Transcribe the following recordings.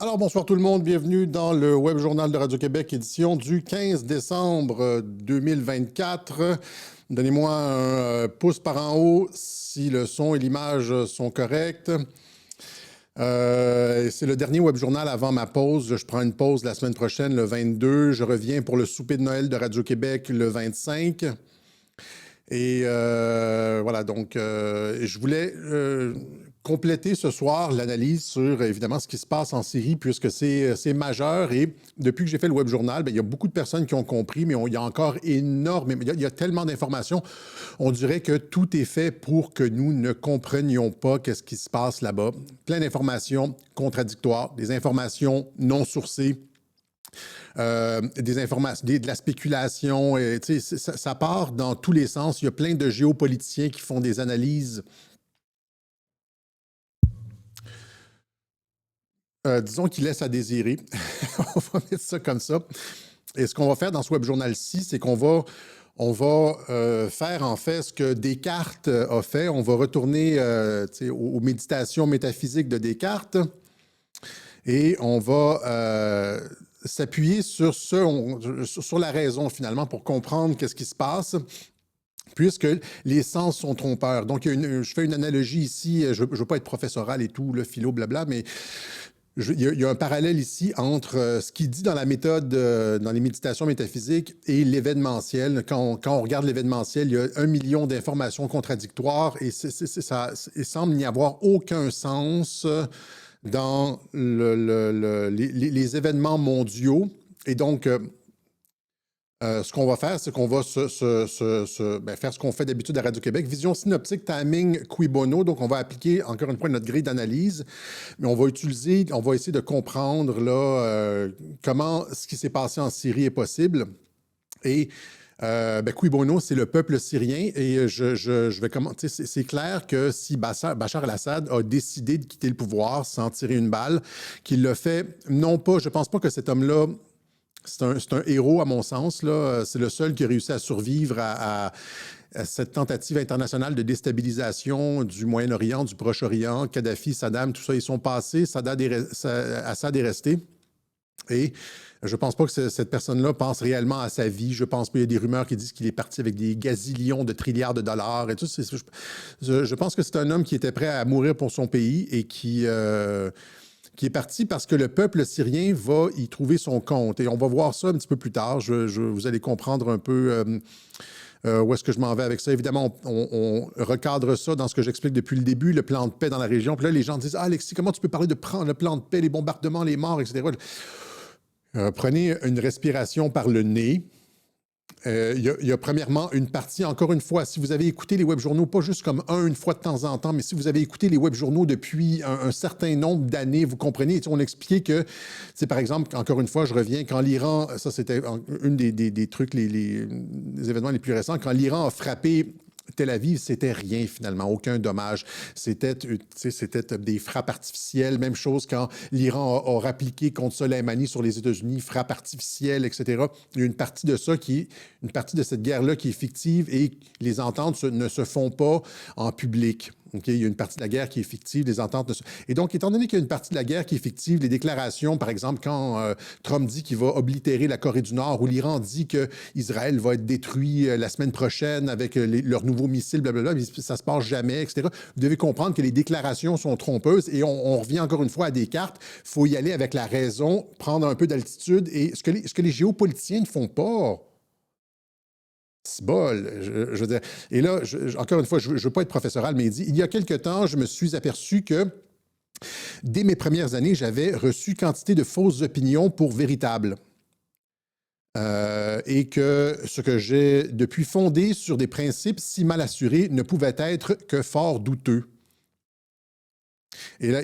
Alors, bonsoir tout le monde, bienvenue dans le Web Journal de Radio-Québec, édition du 15 décembre 2024. Donnez-moi un pouce par en haut si le son et l'image sont corrects. C'est le dernier Web Journal avant ma pause. Je prends une pause la semaine prochaine, le 22. Je reviens pour le souper de Noël de Radio-Québec le 25. Et voilà, donc je voulais compléter ce soir l'analyse sur évidemment ce qui se passe en Syrie puisque c'est majeur. Et depuis que j'ai fait le Web Journal, bien, il y a beaucoup de personnes qui ont compris, mais il y a encore énormément, il y a tellement d'informations. On dirait que tout est fait pour que nous ne comprenions pas qu'est-ce qui se passe là-bas. Plein d'informations contradictoires, des informations non sourcées. Des informations, de la spéculation, et, ça part dans tous les sens. Il y a plein de géopoliticiens qui font des analyses, disons, qui laissent à désirer. On va mettre ça comme ça. Et ce qu'on va faire dans ce Web Journal-ci, c'est qu'on va faire en fait ce que Descartes a fait. On va retourner aux méditations métaphysiques de Descartes et on va s'appuyer sur sur la raison finalement pour comprendre qu'est-ce qui se passe, puisque les sens sont trompeurs. Donc, je fais une analogie ici, je ne veux pas être professoral et tout, le philo, blabla, mais il y a un parallèle ici entre ce qu'il dit dans la méthode, dans les méditations métaphysiques et l'événementiel. Quand on regarde l'événementiel, il y a 1 million d'informations contradictoires et il semble n'y avoir aucun sens dans les événements mondiaux. Et donc, ce qu'on va faire, c'est qu'on va faire ce qu'on fait d'habitude à Radio-Québec, vision synoptique, timing, cui bono. Donc, on va appliquer encore une fois notre grille d'analyse, mais on va essayer de comprendre là, comment ce qui s'est passé en Syrie est possible. Et cui bono, c'est le peuple syrien. Et je vais commenter. C'est clair que si Bachar el-Assad a décidé de quitter le pouvoir sans tirer une balle, qu'il l'a fait, non pas, je ne pense pas que cet homme-là, c'est un héros à mon sens, là. C'est le seul qui a réussi à survivre à cette tentative internationale de déstabilisation du Moyen-Orient, du Proche-Orient. Kadhafi, Saddam, tout ça, ils sont passés. Assad est resté. Et je ne pense pas que cette personne-là pense réellement à sa vie. Je pense qu'il y a des rumeurs qui disent qu'il est parti avec des gazillions de trilliards de dollars et tout. Je pense que c'est un homme qui était prêt à mourir pour son pays et qui est parti parce que le peuple syrien va y trouver son compte. Et on va voir ça un petit peu plus tard. Vous allez comprendre un peu où est-ce que je m'en vais avec ça. Évidemment, on recadre ça dans ce que j'explique depuis le début, le plan de paix dans la région. Puis là, les gens disent « Ah, Alexis, comment tu peux parler de prendre le plan de paix, les bombardements, les morts, etc. » Prenez une respiration par le nez. Il y a premièrement une partie, encore une fois, si vous avez écouté les web-journaux, pas juste comme une fois de temps en temps, mais si vous avez écouté les web-journaux depuis un certain nombre d'années, vous comprenez, on expliquait que, c'est par exemple, encore une fois, je reviens, quand l'Iran, ça c'était une des trucs, les événements les plus récents, quand l'Iran a frappé Tel Aviv, c'était rien finalement, aucun dommage. C'était des frappes artificielles. Même chose quand l'Iran a rappliqué contre Soleimani sur les États-Unis, frappes artificielles, etc. Il y a une partie de cette guerre-là qui est fictive et les ententes ne se font pas en public. Okay? Il y a une partie de la guerre qui est fictive, les ententes ne se... Et donc, étant donné qu'il y a une partie de la guerre qui est fictive, les déclarations, par exemple, quand Trump dit qu'il va oblitérer la Corée du Nord ou l'Iran dit qu'Israël va être détruit la semaine prochaine avec leurs nouveaux missiles, blablabla, ça se passe jamais, etc. Vous devez comprendre que les déclarations sont trompeuses et on revient encore une fois à Descartes. Il faut y aller avec la raison, prendre un peu d'altitude et ce que les géopoliticiens ne font pas. C'est bol, je veux dire. Et là, encore une fois, je ne veux pas être professoral, mais il y a quelque temps, je me suis aperçu que dès mes premières années, j'avais reçu quantité de fausses opinions pour véritables. Et que ce que j'ai depuis fondé sur des principes si mal assurés ne pouvait être que fort douteux. Et là,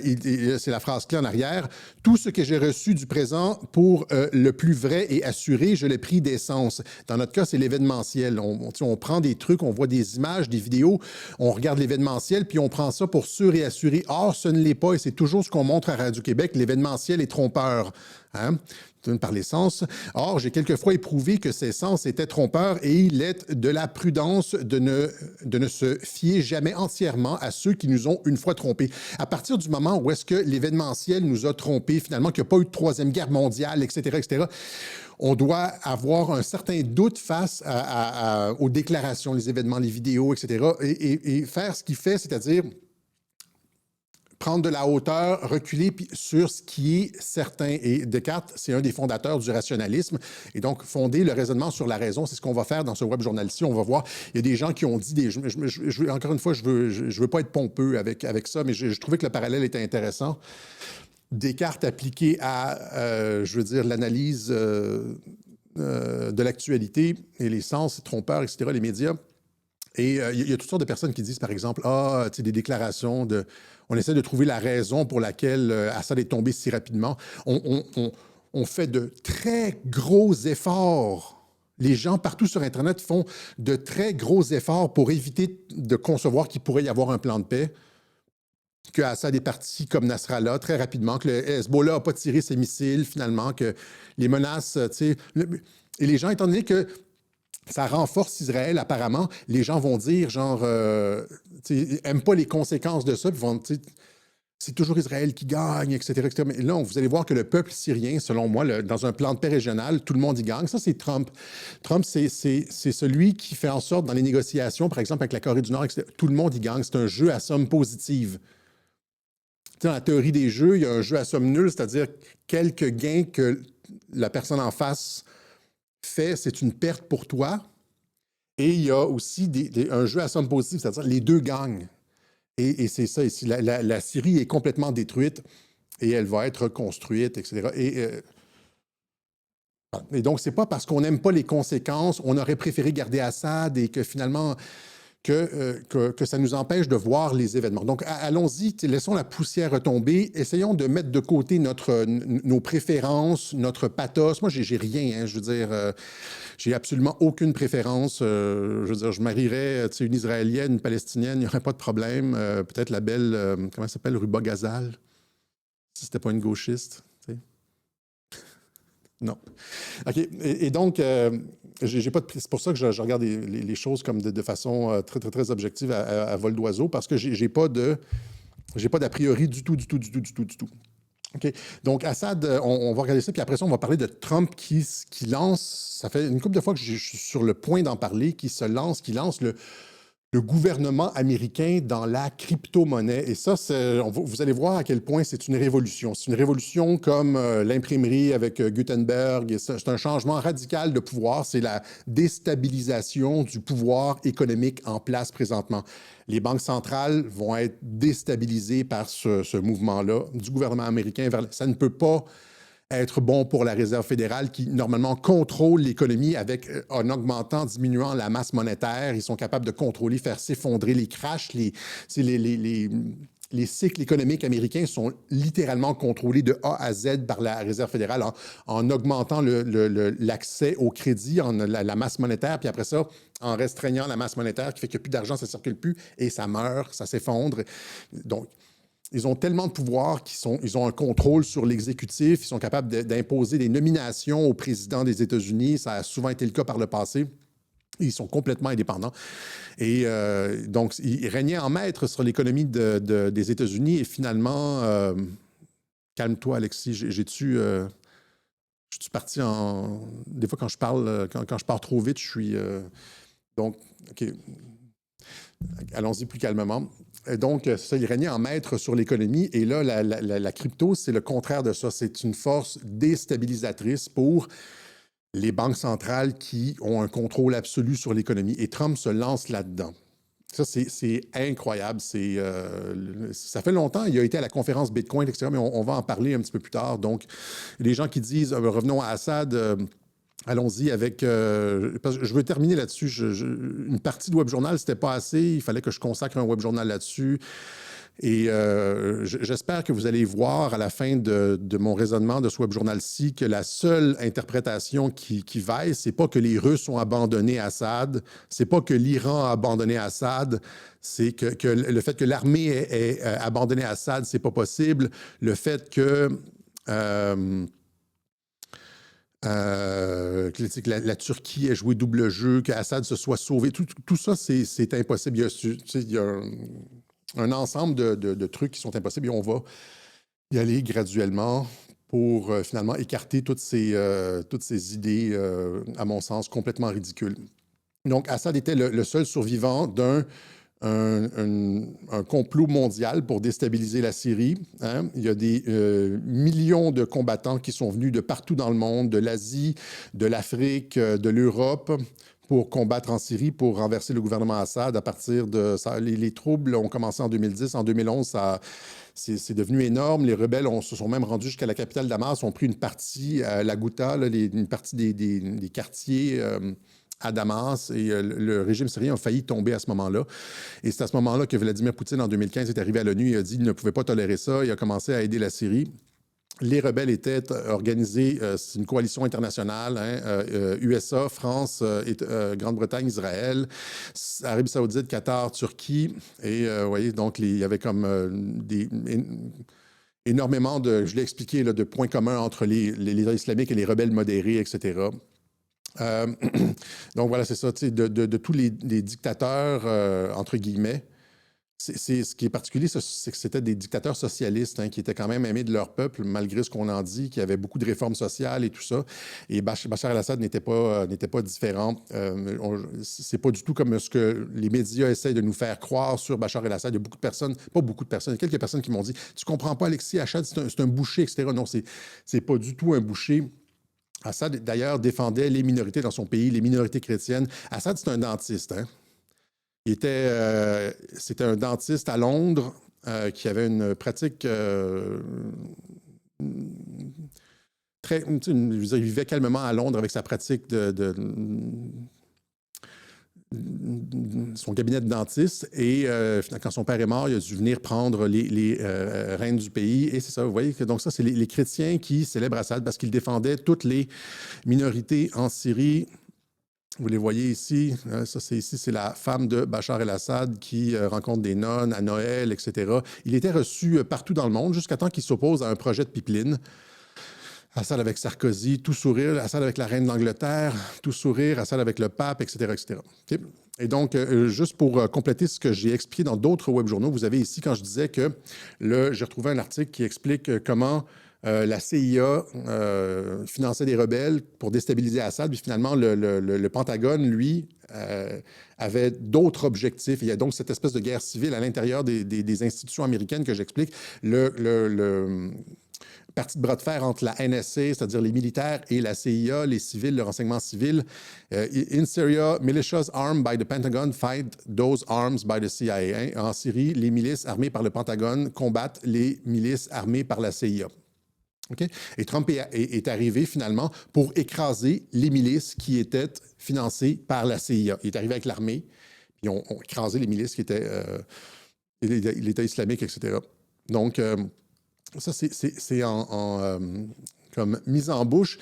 c'est la phrase clé en arrière. Tout ce que j'ai reçu du présent pour le plus vrai et assuré, je l'ai pris d'essence. Dans notre cas, c'est l'événementiel. On prend des trucs, on voit des images, des vidéos, on regarde l'événementiel, puis on prend ça pour sûr et assuré. Or, ce ne l'est pas et c'est toujours ce qu'on montre à Radio-Québec. L'événementiel est trompeur. hein, par les sens. Or, j'ai quelquefois éprouvé que ces sens étaient trompeurs et il est de la prudence de ne se fier jamais entièrement à ceux qui nous ont une fois trompés. À partir du moment où est-ce que l'événementiel nous a trompés, finalement, qu'il n'y a pas eu de Troisième Guerre mondiale, etc., on doit avoir un certain doute face aux déclarations, les événements, les vidéos, etc., et faire ce qu'il fait, c'est-à-dire prendre de la hauteur, reculer sur ce qui est certain. Et Descartes, c'est un des fondateurs du rationalisme. Et donc, fonder le raisonnement sur la raison, c'est ce qu'on va faire dans ce web journal-ci. On va voir, il y a des gens qui ont dit encore une fois, je veux pas être pompeux avec ça, mais je trouvais que le parallèle était intéressant. Descartes appliqué à, je veux dire, l'analyse de l'actualité et les sens trompeurs, etc., les médias. Et il y a toutes sortes de personnes qui disent, par exemple, tu sais, des déclarations on essaie de trouver la raison pour laquelle Assad est tombé si rapidement. On fait de très gros efforts. Les gens partout sur Internet font de très gros efforts pour éviter de concevoir qu'il pourrait y avoir un plan de paix, que Assad est parti comme Nasrallah très rapidement, que le Hezbollah n'a pas tiré ses missiles finalement, que les menaces, tu sais... Et les gens, étant donné que ça renforce Israël, apparemment, les gens vont dire, genre, n'aiment pas les conséquences de ça, puis vont, c'est toujours Israël qui gagne, etc., etc. Mais là, vous allez voir que le peuple syrien, selon moi, dans un plan de paix régional, tout le monde y gagne. Ça, c'est Trump. Trump, c'est celui qui fait en sorte, dans les négociations, par exemple, avec la Corée du Nord, etc., tout le monde y gagne. C'est un jeu à somme positive. Dans la théorie des jeux, il y a un jeu à somme nulle, c'est-à-dire quelques gains que la personne en face fait, c'est une perte pour toi. Et il y a aussi un jeu à somme positive, c'est-à-dire les deux gagnent. Et c'est ça ici. La Syrie est complètement détruite et elle va être reconstruite, etc. Et donc, c'est pas parce qu'on n'aime pas les conséquences, on aurait préféré garder Assad et que finalement, que ça nous empêche de voir les événements. Donc, allons-y, laissons la poussière retomber, essayons de mettre de côté nos préférences, notre pathos. Moi, j'ai rien, hein, je veux dire, j'ai absolument aucune préférence. Je veux dire, je marierais une Israélienne, une Palestinienne, il n'y aurait pas de problème. Peut-être la belle, comment elle s'appelle, Ruba Ghazal, si c'était pas une gauchiste, tu sais. Non. OK. Et donc, j'ai pas c'est pour ça que je regarde les choses comme de façon très, très, très objective à vol d'oiseau, parce que j'ai pas d'a priori du tout, du tout, du tout, du tout, du tout. OK. Donc, Assad, on va regarder ça, puis après ça, on va parler de Trump qui lance, ça fait une couple de fois que je suis sur le point d'en parler, qui lance le gouvernement américain dans la crypto-monnaie. Et ça, vous allez voir à quel point c'est une révolution. C'est une révolution comme l'imprimerie avec Gutenberg. C'est un changement radical de pouvoir. C'est la déstabilisation du pouvoir économique en place présentement. Les banques centrales vont être déstabilisées par ce mouvement-là du gouvernement américain. Ça ne peut pas être bon pour la Réserve fédérale qui, normalement, contrôle l'économie en augmentant, diminuant la masse monétaire. Ils sont capables de contrôler, faire s'effondrer les crashs. Les cycles économiques américains sont littéralement contrôlés de A à Z par la Réserve fédérale en augmentant l'accès au crédit, la masse monétaire, puis après ça, en restreignant la masse monétaire, qui fait qu'il n'y a plus d'argent, ça ne circule plus, et ça meurt, ça s'effondre. Donc, ils ont tellement de pouvoir ils ont un contrôle sur l'exécutif, ils sont capables d'imposer des nominations au président des États-Unis. Ça a souvent été le cas par le passé. Ils sont complètement indépendants. Et donc, ils régnaient en maître sur l'économie des États-Unis. Et finalement, calme-toi, Alexis, je suis parti en... Des fois, quand je parle, quand je pars trop vite, je suis... Donc, OK. Allons-y plus calmement. Donc, ça, il régnait en maître sur l'économie. Et là, la crypto, c'est le contraire de ça. C'est une force déstabilisatrice pour les banques centrales qui ont un contrôle absolu sur l'économie. Et Trump se lance là-dedans. Ça, c'est incroyable. Ça fait longtemps. Il a été à la conférence Bitcoin, etc., mais on va en parler un petit peu plus tard. Donc, les gens qui disent, revenons à Assad... Allons-y avec... parce que je veux terminer là-dessus. Une partie de Web Journal, c'était pas assez. Il fallait que je consacre un Web Journal là-dessus. Et j'espère que vous allez voir à la fin de mon raisonnement de ce Web Journal-ci que la seule interprétation qui vaille, c'est pas que les Russes ont abandonné Assad, c'est pas que l'Iran a abandonné Assad, c'est que le fait que l'armée ait abandonné Assad, c'est pas possible. Le fait que... Que la Turquie ait joué double jeu, qu'Assad se soit sauvé. Tout ça, c'est impossible. Il y a un ensemble de trucs qui sont impossibles et on va y aller graduellement pour finalement écarter toutes ces idées, à mon sens, complètement ridicules. Donc, Assad était le seul survivant un complot mondial pour déstabiliser la Syrie. Hein? Il y a des millions de combattants qui sont venus de partout dans le monde, de l'Asie, de l'Afrique, de l'Europe, pour combattre en Syrie, pour renverser le gouvernement Assad à partir de... les troubles ont commencé en 2010. En 2011, c'est devenu énorme. Les rebelles se sont même rendus jusqu'à la capitale Damas, ont pris une partie, la Ghouta, une partie des quartiers... à Damas, et le régime syrien a failli tomber à ce moment-là. Et c'est à ce moment-là que Vladimir Poutine, en 2015, est arrivé à l'ONU et a dit qu'il ne pouvait pas tolérer ça. Il a commencé à aider la Syrie. Les rebelles étaient organisés, c'est une coalition internationale, USA, France, Grande-Bretagne, Israël, Arabie Saoudite, Qatar, Turquie. Et vous voyez, donc, il y avait comme énormément de, je l'ai expliqué, là, de points communs entre l'État islamique et les rebelles modérés, etc. Donc voilà, c'est ça, de tous les dictateurs, entre guillemets. Ce qui est particulier, c'est que c'était des dictateurs socialistes qui étaient quand même aimés de leur peuple, malgré ce qu'on en dit, qui avaient beaucoup de réformes sociales et tout ça. Et Bachar el-Assad n'était pas différent. C'est pas du tout comme ce que les médias essayent de nous faire croire sur Bachar el-Assad. Il y a beaucoup de personnes, pas beaucoup de personnes, il y a quelques personnes qui m'ont dit « Tu comprends pas, Alexis, Assad, c'est un boucher, etc. » Non, c'est pas du tout un boucher. Assad, d'ailleurs, défendait les minorités dans son pays, les minorités chrétiennes. Assad, c'est un dentiste. Hein? C'était un dentiste à Londres qui avait une pratique très... il vivait calmement à Londres avec sa pratique son cabinet de dentiste. Et quand son père est mort, il a dû venir prendre les rênes du pays. Et c'est ça, vous voyez, donc ça, c'est les chrétiens qui célèbrent Assad parce qu'il défendait toutes les minorités en Syrie. Vous les voyez ici. Ça, c'est la femme de Bachar el-Assad qui rencontre des nonnes à Noël, etc. Il était reçu partout dans le monde jusqu'à temps qu'il s'oppose à un projet de pipeline. Assad avec Sarkozy, tout sourire. Assad avec la reine d'Angleterre, tout sourire. Assad avec le pape, etc., etc. Okay? Et donc, juste pour compléter ce que j'ai expliqué dans d'autres webjournaux, vous avez ici, quand je disais que j'ai retrouvé un article qui explique comment la CIA finançait des rebelles pour déstabiliser Assad, puis finalement, le Pentagone, lui, avait d'autres objectifs. Il y a donc cette espèce de guerre civile à l'intérieur des institutions américaines que j'explique. Le partie de bras de fer entre la NSA, c'est-à-dire les militaires, et la CIA, les civils, le renseignement civil. In Syria, militias armed by the Pentagon fight those armed by the CIA. En Syrie, les milices armées par le Pentagone combattent les milices armées par la CIA. Okay? Et Trump est arrivé finalement pour écraser les milices qui étaient financées par la CIA. Il est arrivé avec l'armée, puis ont écrasé les milices qui étaient l'État islamique, etc. Donc, ça, c'est comme mise en bouche.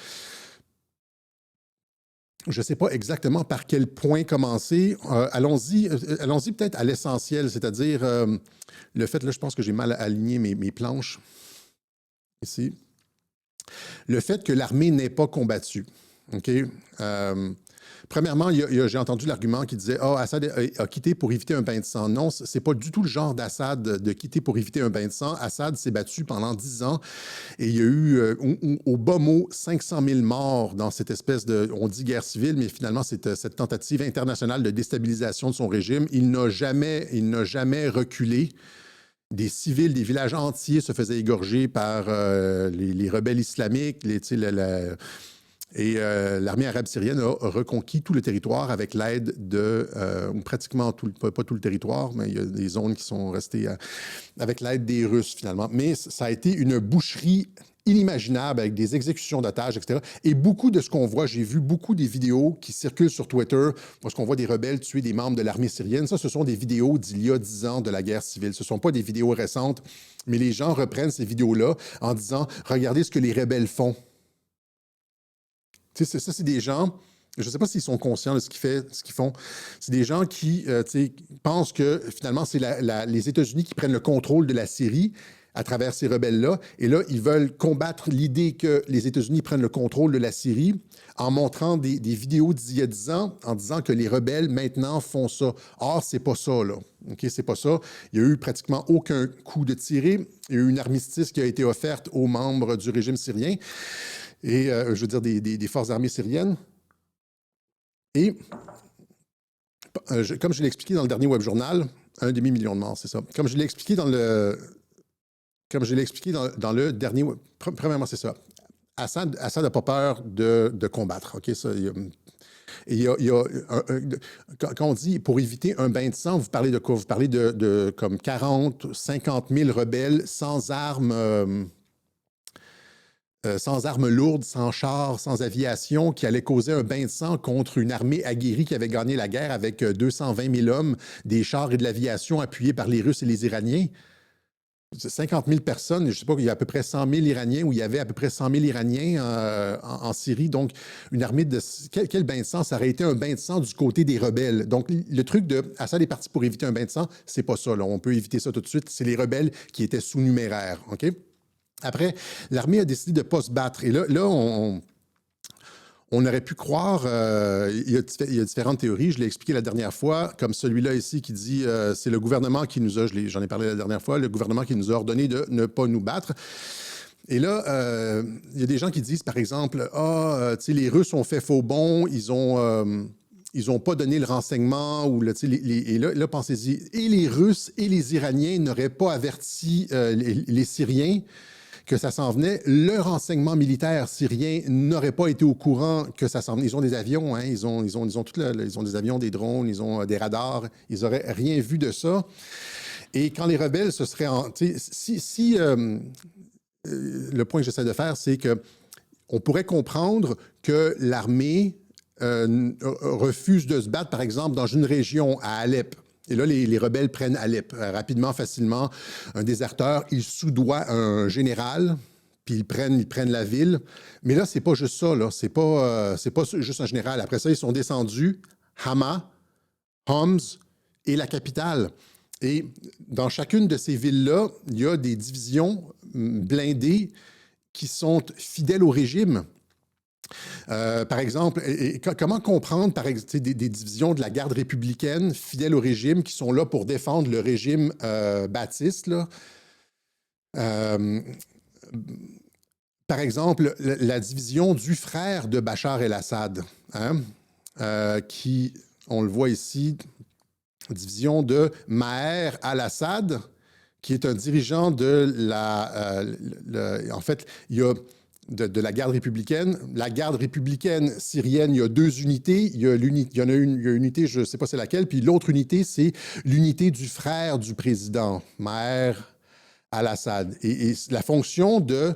Je ne sais pas exactement par quel point commencer. Allons-y peut-être à l'essentiel, c'est-à-dire le fait, là, je pense que j'ai mal aligné mes planches ici. Le fait que l'armée n'ait pas combattu. OK? Premièrement, j'ai entendu l'argument qui disait « Ah, Assad a quitté pour éviter un bain de sang ». Non, ce n'est pas du tout le genre d'Assad de quitter pour éviter un bain de sang. Assad s'est battu pendant 10 ans et il y a eu, au bas mot, 500 000 morts dans cette espèce de, on dit guerre civile, mais finalement, c'est cette tentative internationale de déstabilisation de son régime. Il n'a jamais reculé. Des civils, des villages entiers se faisaient égorger par les rebelles islamiques. Et l'armée arabe syrienne a reconquis tout le territoire avec l'aide de, pratiquement pas tout le territoire, mais il y a des zones qui sont restées avec l'aide des Russes finalement. Mais ça a été une boucherie inimaginable avec des exécutions d'otages, etc. Et beaucoup de ce qu'on voit, j'ai vu beaucoup des vidéos qui circulent sur Twitter parce qu'on voit des rebelles tuer des membres de l'armée syrienne. Ça, ce sont des vidéos d'il y a 10 ans de la guerre civile. Ce ne sont pas des vidéos récentes, mais les gens reprennent ces vidéos-là en disant « Regardez ce que les rebelles font ». Ça, c'est des gens, je ne sais pas s'ils sont conscients de ce qu'ils font. C'est des gens qui pensent que finalement, c'est les États-Unis qui prennent le contrôle de la Syrie à travers ces rebelles-là. Et là, ils veulent combattre l'idée que les États-Unis prennent le contrôle de la Syrie en montrant des vidéos d'il y a 10 ans, en disant que les rebelles, maintenant, font ça. Or, c'est pas ça, là. OK, c'est pas ça. Il n'y a eu pratiquement aucun coup de tiré. Il y a eu une armistice qui a été offerte aux membres du régime syrien, et je veux dire des forces armées syriennes. Et comme je l'ai expliqué dans le dernier webjournal, 1,5 million de morts, c'est ça. Comme je l'ai expliqué dans le dernier... Premièrement, c'est ça. Assad n'a pas peur de combattre. OK? Ça, quand on dit pour éviter un bain de sang, vous parlez de quoi? Vous parlez de comme 40, 50 000 rebelles sans armes lourdes, sans chars, sans aviation, qui allaient causer un bain de sang contre une armée aguerrie qui avait gagné la guerre avec 220 000 hommes, des chars et de l'aviation appuyés par les Russes et les Iraniens. 50 000 personnes, je ne sais pas, il y a à peu près 100 000 Iraniens, ou il y avait à peu près 100 000 Iraniens en Syrie. Donc, une armée de... Quel bain de sang? Ça aurait été un bain de sang du côté des rebelles. Donc, le truc de Assad est parti pour éviter un bain de sang, c'est pas ça, là. On peut éviter ça tout de suite. C'est les rebelles qui étaient sous-numéraires, OK? Après, l'armée a décidé de ne pas se battre. Et là on aurait pu croire, il y a différentes théories, je l'ai expliqué la dernière fois, comme celui-là ici qui dit c'est le gouvernement qui nous a, j'en ai parlé la dernière fois, le gouvernement qui nous a ordonné de ne pas nous battre. Et là, il y a des gens qui disent, par exemple, tu sais, les Russes ont fait faux bond, ils ont pas donné le renseignement, ou et là, pensez-y, et les Russes et les Iraniens n'auraient pas averti les Syriens que ça s'en venait. Le renseignement militaire syrien n'aurait pas été au courant que ça s'en venait. Ils ont des avions, hein, ils ont des avions, des drones, ils ont des radars. Ils n'auraient rien vu de ça. Et quand les rebelles se seraient... le point que j'essaie de faire, c'est que on pourrait comprendre que l'armée refuse de se battre, par exemple, dans une région, à Alep. Et là, les rebelles prennent Alep rapidement, facilement. Un déserteur, il soudoie un général, puis ils prennent la ville. Mais là, c'est pas juste ça, là. C'est pas juste un général. Après ça, ils sont descendus, Hama, Homs et la capitale. Et dans chacune de ces villes-là, il y a des divisions blindées qui sont fidèles au régime. Par exemple, comment comprendre des divisions de la garde républicaine fidèles au régime qui sont là pour défendre le régime ba'athiste, là? Par exemple, la division du frère de Bachar el-Assad, hein, qui, on le voit ici, division de Maher al-Assad, qui est un dirigeant de en fait, il y a de la garde républicaine. La garde républicaine syrienne, il y a deux unités. Il y en a une unité, je ne sais pas c'est laquelle, puis l'autre unité, c'est l'unité du frère du président, Maher al-Assad. Et la fonction de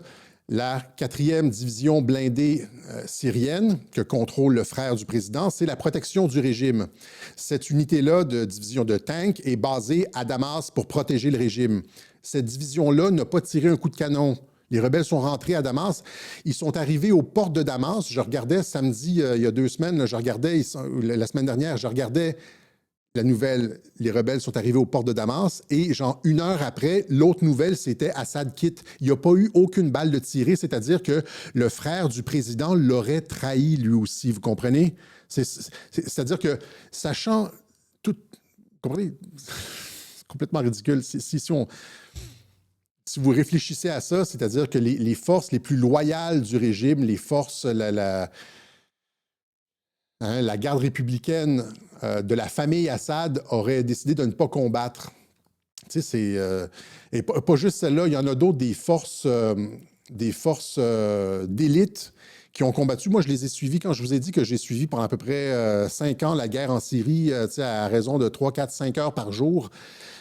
la 4e division blindée syrienne, que contrôle le frère du président, c'est la protection du régime. Cette unité-là de division de tanks est basée à Damas pour protéger le régime. Cette division-là n'a pas tiré un coup de canon. Les rebelles sont rentrés à Damas. Ils sont arrivés aux portes de Damas. Je regardais samedi, il y a 2 semaines, la semaine dernière, je regardais la nouvelle. Les rebelles sont arrivés aux portes de Damas. Et genre 1 heure après, l'autre nouvelle, c'était Assad quitte. Il n'y a pas eu aucune balle de tirée, c'est-à-dire que le frère du président l'aurait trahi lui aussi. Vous comprenez? C'est-à-dire que, sachant tout... Vous comprenez? C'est complètement ridicule. Si vous réfléchissez à ça, c'est-à-dire que les forces les plus loyales du régime, les forces, la garde républicaine de la famille Assad auraient décidé de ne pas combattre. Tu sais, et pas juste celle-là, il y en a d'autres, des forces d'élite qui ont combattu. Moi, je les ai suivis quand je vous ai dit que j'ai suivi pendant à peu près 5 ans la guerre en Syrie, à raison de 3, 4, 5 heures par jour.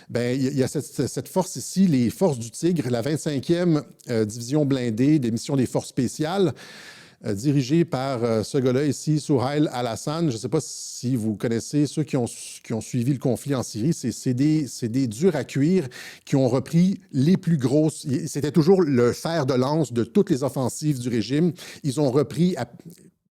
Bien, il y a cette force ici, les forces du Tigre, la 25e division blindée des missions des forces spéciales, dirigée par ce gars-là ici, Souhail al-Hassan. Je ne sais pas si vous connaissez ceux qui ont suivi le conflit en Syrie. C'est des durs à cuire qui ont repris les plus grosses. C'était toujours le fer de lance de toutes les offensives du régime. Ils ont repris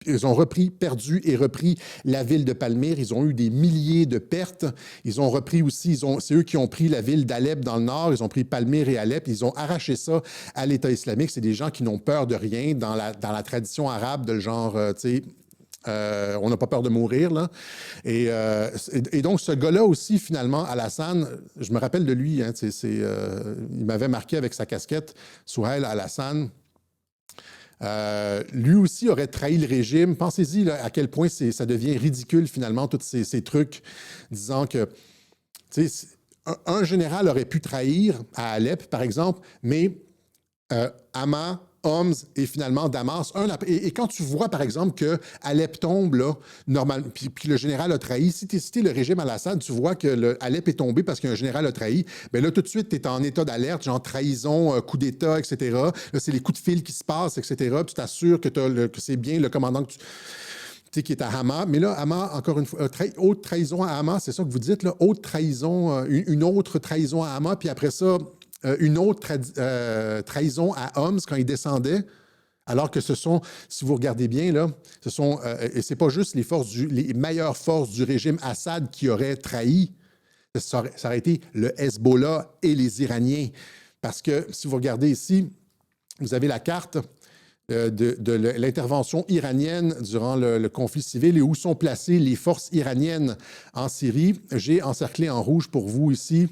Ils ont repris, perdu et repris la ville de Palmyre. Ils ont eu des milliers de pertes. Ils ont repris aussi, c'est eux qui ont pris la ville d'Alep dans le nord. Ils ont pris Palmyre et Alep. Ils ont arraché ça à l'État islamique. C'est des gens qui n'ont peur de rien dans la tradition arabe, de le genre, tu sais, on n'a pas peur de mourir, là. Et donc, ce gars-là aussi, finalement, Al-Hassan, je me rappelle de lui, hein, il m'avait marqué avec sa casquette, Souhail Al-Hassan. Lui aussi aurait trahi le régime. Pensez-y là, à quel point ça devient ridicule, finalement, tous ces trucs, disant que un général aurait pu trahir à Alep, par exemple, mais Hama, Homs et finalement Damas. Et quand tu vois, par exemple, que Alep tombe, là, normalement, puis le général a trahi, si tu es le régime Al-Assad, tu vois que Alep est tombé parce qu'un général a trahi, bien là, tout de suite, tu es en état d'alerte, genre trahison, coup d'État, etc. Là, c'est les coups de fil qui se passent, etc. Puis tu t'assures que c'est bien le commandant que qui est à Hama. Mais là, Hama, encore une fois, haute trahison à Hama, c'est ça que vous dites, là, haute trahison, une autre trahison à Hama, puis après ça, une autre trahison à Homs quand il descendait, alors que ce sont, si vous regardez bien, là, ce sont, et c'est pas juste les meilleures forces du régime Assad qui auraient trahi, ça aurait été le Hezbollah et les Iraniens. Parce que, si vous regardez ici, vous avez la carte de l'intervention iranienne durant le conflit civil et où sont placées les forces iraniennes en Syrie. J'ai encerclé en rouge pour vous ici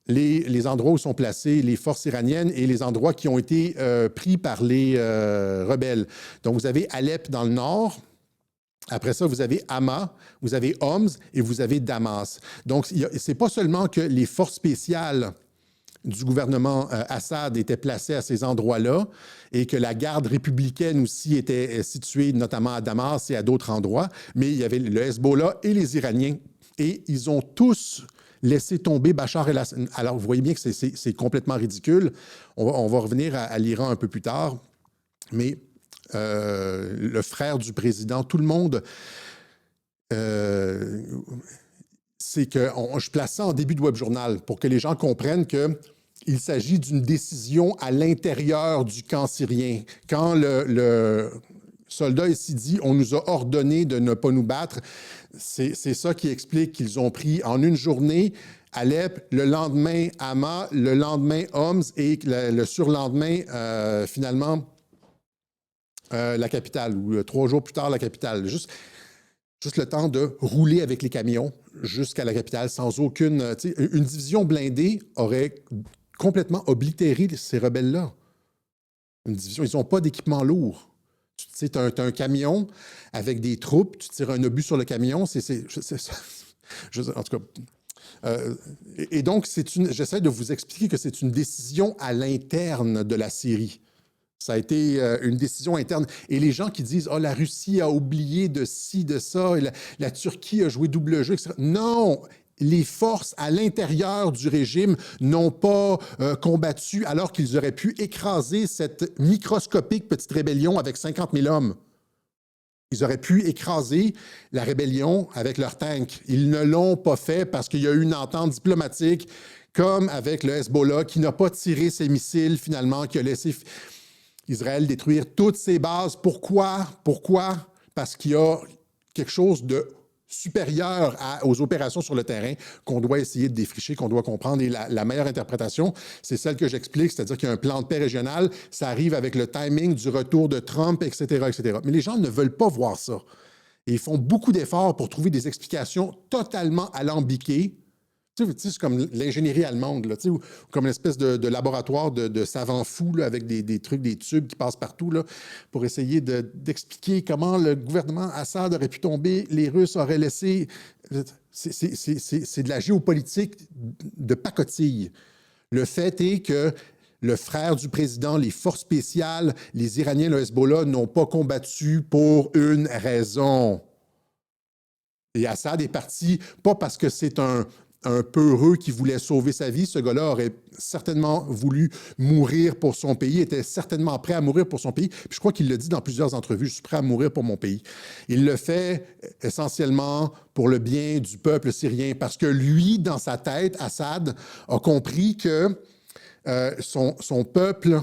les endroits où sont placées les forces iraniennes et les endroits qui ont été pris par les rebelles. Donc, vous avez Alep dans le nord. Après ça, vous avez Hama, vous avez Homs et vous avez Damas. Donc, ce n'est pas seulement que les forces spéciales du gouvernement Assad étaient placées à ces endroits-là et que la garde républicaine aussi était située notamment à Damas et à d'autres endroits, mais il y avait le Hezbollah et les Iraniens. Et ils ont tous laissé tomber Bachar el-Assad. Alors, vous voyez bien que c'est complètement ridicule. On va revenir à l'Iran un peu plus tard, mais le frère du président, tout le monde... c'est que je place ça en début de Web Journal pour que les gens comprennent qu'il s'agit d'une décision à l'intérieur du camp syrien. Quand le soldat ici dit « on nous a ordonné de ne pas nous battre », c'est ça qui explique qu'ils ont pris en une journée Alep, le lendemain Hama, le lendemain Homs et le surlendemain, finalement, la capitale, ou 3 jours plus tard, la capitale. Juste le temps de rouler avec les camions jusqu'à la capitale sans aucune... Une division blindée aurait complètement oblitéré ces rebelles-là. Une division, ils n'ont pas d'équipement lourd. Tu as un camion avec des troupes, tu tires un obus sur le camion, en tout cas... et donc, j'essaie de vous expliquer que c'est une décision à l'interne de la Syrie. Ça a été une décision interne. Et les gens qui disent « Ah, la Russie a oublié de ci, de ça, et la Turquie a joué double jeu, etc. » Non! Les forces à l'intérieur du régime n'ont pas combattu alors qu'ils auraient pu écraser cette microscopique petite rébellion avec 50 000 hommes. Ils auraient pu écraser la rébellion avec leurs tanks. Ils ne l'ont pas fait parce qu'il y a eu une entente diplomatique comme avec le Hezbollah qui n'a pas tiré ses missiles finalement, qui a laissé Israël détruire toutes ses bases. Pourquoi? Parce qu'il y a quelque chose de supérieur aux opérations sur le terrain qu'on doit essayer de défricher, qu'on doit comprendre. Et la meilleure interprétation, c'est celle que j'explique, c'est-à-dire qu'il y a un plan de paix régional, ça arrive avec le timing du retour de Trump, etc., etc. Mais les gens ne veulent pas voir ça. Et ils font beaucoup d'efforts pour trouver des explications totalement alambiquées. Tu sais, c'est comme l'ingénierie allemande, là, ou comme une espèce de laboratoire de savants fous là, avec des trucs, des tubes qui passent partout là, pour essayer d'expliquer comment le gouvernement Assad aurait pu tomber, les Russes auraient laissé... C'est de la géopolitique de pacotille. Le fait est que le frère du président, les forces spéciales, les Iraniens, le Hezbollah n'ont pas combattu pour une raison. Et Assad est parti, pas parce que c'est un peureux qui voulait sauver sa vie. Ce gars-là aurait certainement voulu mourir pour son pays, était certainement prêt à mourir pour son pays. Puis je crois qu'il le dit dans plusieurs entrevues, je suis prêt à mourir pour mon pays. Il le fait essentiellement pour le bien du peuple syrien, parce que lui, dans sa tête, Assad, a compris que son peuple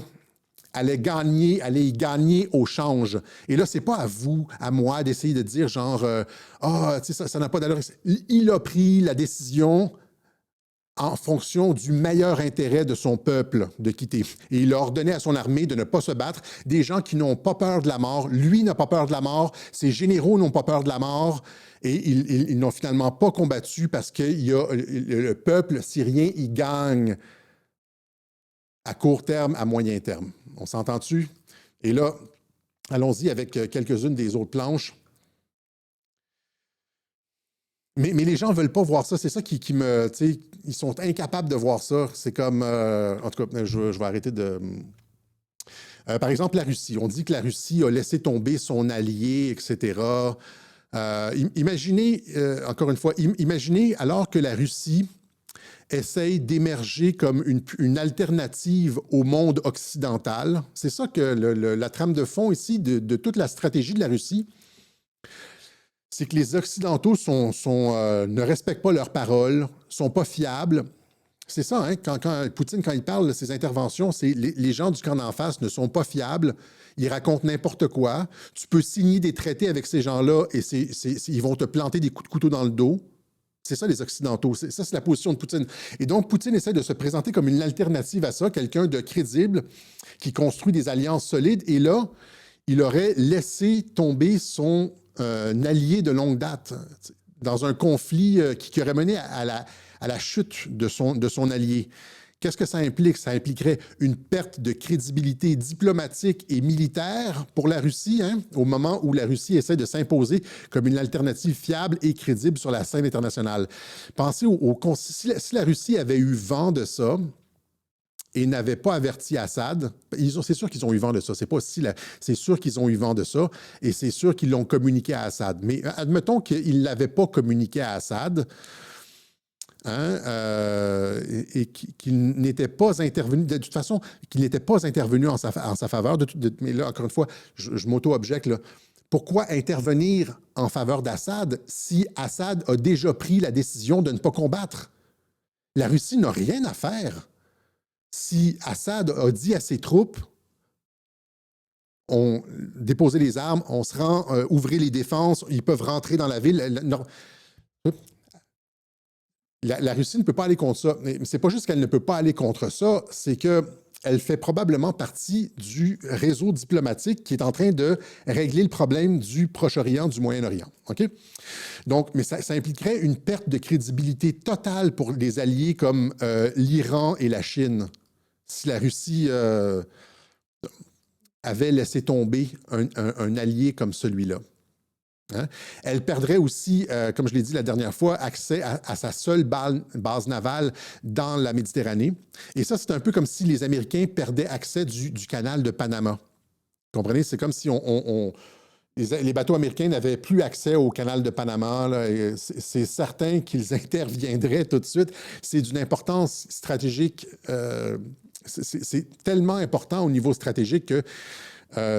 allait y gagner au change. Et là, c'est pas à vous, à moi, d'essayer de dire genre, tu sais, ça n'a pas d'allure. Il a pris la décision en fonction du meilleur intérêt de son peuple de quitter. Et il a ordonné à son armée de ne pas se battre. Des gens qui n'ont pas peur de la mort. Lui n'a pas peur de la mort. Ses généraux n'ont pas peur de la mort. Et ils n'ont finalement pas combattu parce que le peuple syrien, il gagne à court terme, à moyen terme. On s'entend-tu? Et là, allons-y avec quelques-unes des autres planches. Mais les gens ne veulent pas voir ça. C'est ça qui me... Tu sais, ils sont incapables de voir ça. C'est comme... en tout cas, je vais arrêter de... par exemple, la Russie. On dit que la Russie a laissé tomber son allié, etc. Imaginez, encore une fois, imaginez alors que la Russie essaye d'émerger comme une alternative au monde occidental. C'est ça que la trame de fond ici de toute la stratégie de la Russie, c'est que les Occidentaux ne respectent pas leurs paroles, sont pas fiables. C'est ça, hein? Quand Poutine, quand il parle de ses interventions, c'est les gens du camp d'en face ne sont pas fiables, ils racontent n'importe quoi. Tu peux signer des traités avec ces gens-là et ils vont te planter des coups de couteau dans le dos. C'est ça, les Occidentaux. Ça, c'est la position de Poutine. Et donc, Poutine essaie de se présenter comme une alternative à ça, quelqu'un de crédible qui construit des alliances solides. Et là, il aurait laissé tomber son allié de longue date dans un conflit qui aurait mené à la chute de son allié. Qu'est-ce que ça implique? Ça impliquerait une perte de crédibilité diplomatique et militaire pour la Russie, hein, au moment où la Russie essaie de s'imposer comme une alternative fiable et crédible sur la scène internationale. Pensez si la Russie avait eu vent de ça et n'avait pas averti Assad, c'est sûr qu'ils ont eu vent de ça. C'est sûr qu'ils ont eu vent de ça et c'est sûr qu'ils l'ont communiqué à Assad. Mais admettons qu'ils ne l'avaient pas communiqué à Assad. Hein, et qu'il n'était pas intervenu, de toute façon, qu'il n'était pas intervenu en sa faveur. Mais là, encore une fois, je m'auto-objecte, là. Pourquoi intervenir en faveur d'Assad si Assad a déjà pris la décision de ne pas combattre? La Russie n'a rien à faire. Si Assad a dit à ses troupes, on dépose les armes, on se rend, ouvrez les défenses, ils peuvent rentrer dans la ville. Non. La Russie ne peut pas aller contre ça. Mais c'est pas juste qu'elle ne peut pas aller contre ça, c'est qu'elle fait probablement partie du réseau diplomatique qui est en train de régler le problème du Proche-Orient, du Moyen-Orient. OK? Donc, mais ça impliquerait une perte de crédibilité totale pour des alliés comme l'Iran et la Chine. Si la Russie avait laissé tomber un allié comme celui-là. Hein? Elle perdrait aussi, comme je l'ai dit la dernière fois, accès à sa seule base navale dans la Méditerranée. Et ça, c'est un peu comme si les Américains perdaient accès du canal de Panama. Vous comprenez? C'est comme si les bateaux américains n'avaient plus accès au canal de Panama. C'est certain qu'ils interviendraient tout de suite. C'est d'une importance stratégique. C'est tellement important au niveau stratégique que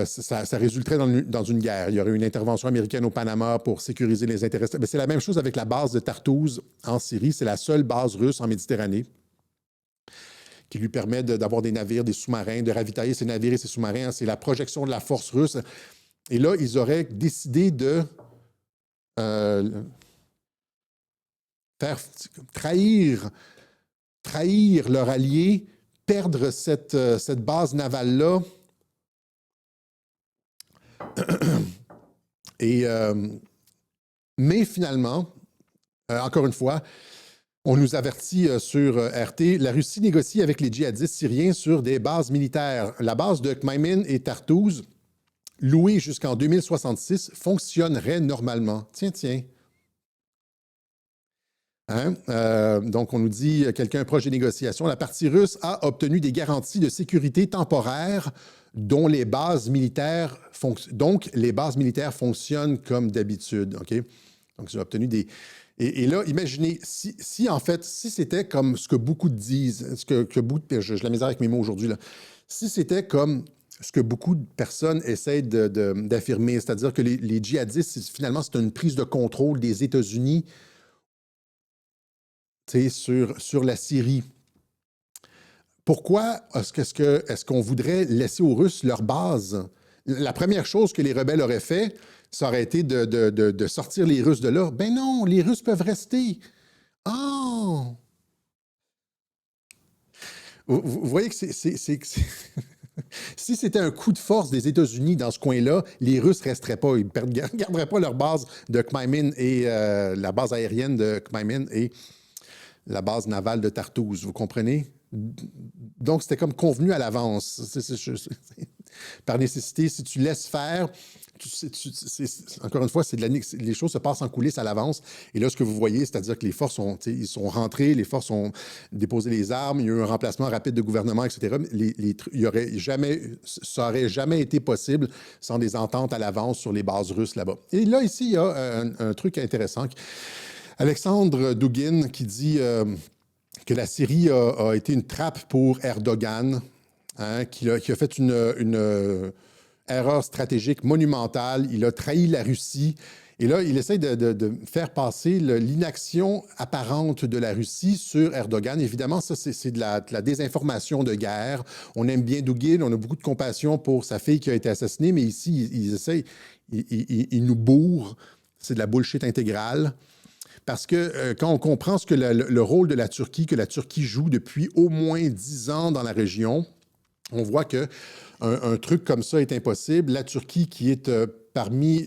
ça résulterait dans une guerre. Il y aurait une intervention américaine au Panama pour sécuriser les intérêts. C'est la même chose avec la base de Tartouse en Syrie. C'est la seule base russe en Méditerranée qui lui permet d'avoir des navires, des sous-marins, de ravitailler ses navires et ses sous-marins. C'est la projection de la force russe. Et là, ils auraient décidé de faire trahir leur allié, perdre cette base navale-là. Mais finalement, encore une fois, on nous avertit sur RT, la Russie négocie avec les djihadistes syriens sur des bases militaires. La base de Khmeimin et Tartouse, louée jusqu'en 2066, fonctionnerait normalement. Tiens. Hein? Donc, on nous dit, quelqu'un proche des négociations, la partie russe a obtenu des garanties de sécurité temporaire dont les bases militaires fonctionnent comme d'habitude. Okay? Donc, j'ai obtenu des... Et là, imaginez, si c'était comme ce que beaucoup disent, j'ai la misère avec mes mots aujourd'hui, là. Si c'était comme ce que beaucoup de personnes essaient d'affirmer, c'est-à-dire que les djihadistes, finalement, c'est une prise de contrôle des États-Unis sur la Syrie. Pourquoi est-ce qu'on voudrait laisser aux Russes leur base? La première chose que les rebelles auraient fait, ça aurait été de sortir les Russes de là. Ben non, les Russes peuvent rester. Ah! Vous voyez que si c'était un coup de force des États-Unis dans ce coin-là, les Russes ne resteraient pas. Ils ne garderaient pas leur base de Khmymin et la base aérienne de Khmymin et la base navale de Tartouse. Vous comprenez? Donc, c'était comme convenu à l'avance. Par nécessité, si tu laisses faire, encore une fois, les choses se passent en coulisses à l'avance. Et là, ce que vous voyez, c'est-à-dire que les forces ils sont rentrées, les forces ont déposé les armes, il y a eu un remplacement rapide de gouvernement, etc. Ça n'aurait jamais été possible sans des ententes à l'avance sur les bases russes là-bas. Et là, ici, il y a un truc intéressant. Alexandre Dugin qui dit que la Syrie a été une trappe pour Erdogan, hein, qui a fait une erreur stratégique monumentale. Il a trahi la Russie. Et là, il essaie de faire passer l'inaction apparente de la Russie sur Erdogan. Évidemment, ça, c'est de la désinformation de guerre. On aime bien Dugin, on a beaucoup de compassion pour sa fille qui a été assassinée, mais ici, il nous bourre. C'est de la bullshit intégrale. Parce que quand on comprend ce que le rôle de la Turquie, que la Turquie joue depuis au moins 10 ans dans la région, on voit que un truc comme ça est impossible. La Turquie, qui est parmi